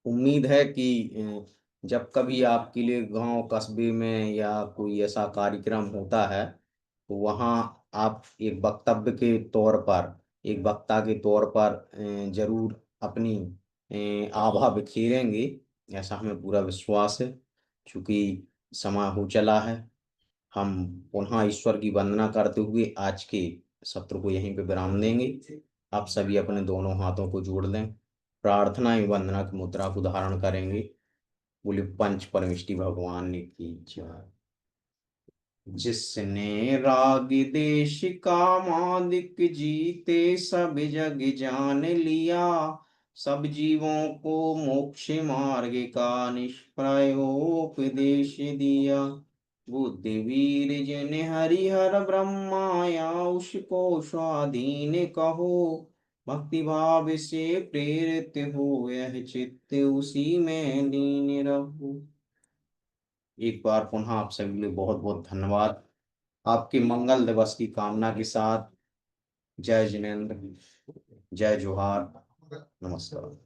उम्मीद है कि जब कभी आपके लिए गांव कस्बे में या कोई ऐसा कार्यक्रम होता है, तो वहाँ आप एक वक्तव्य के तौर पर, एक वक्ता के तौर पर जरूर अपनी आभा बिखेरेंगे, ऐसा हमें पूरा विश्वास है। चूंकि समय हो चला है, हम पुनः ईश्वर की वंदना करते हुए आज के सत्र को यहीं पे विराम देंगे। आप सभी अपने दोनों हाथों को जोड़ लें, प्रार्थना एवं वंदना की मुद्रा को धारण करेंगे। बोले पंच परमेष्टि भगवान ने की जय। जिसने राग देश का मालिक जीते सब जग जान लिया, सब जीवों को मोक्ष मार्ग का निष्प्रयोपदेश दिया। बुद्धिवीर जिन हरिहर ब्रह्माया उसको स्वाधीन कहो, भक्ति भाव से प्रेरित हो यह चित्त उसी में लीन रहो। एक बार पुनः आप सभी के लिए बहुत बहुत धन्यवाद। आपके मंगल दिवस की कामना के साथ जय जिनेन्द्र, जय जोहार, नमस्कार।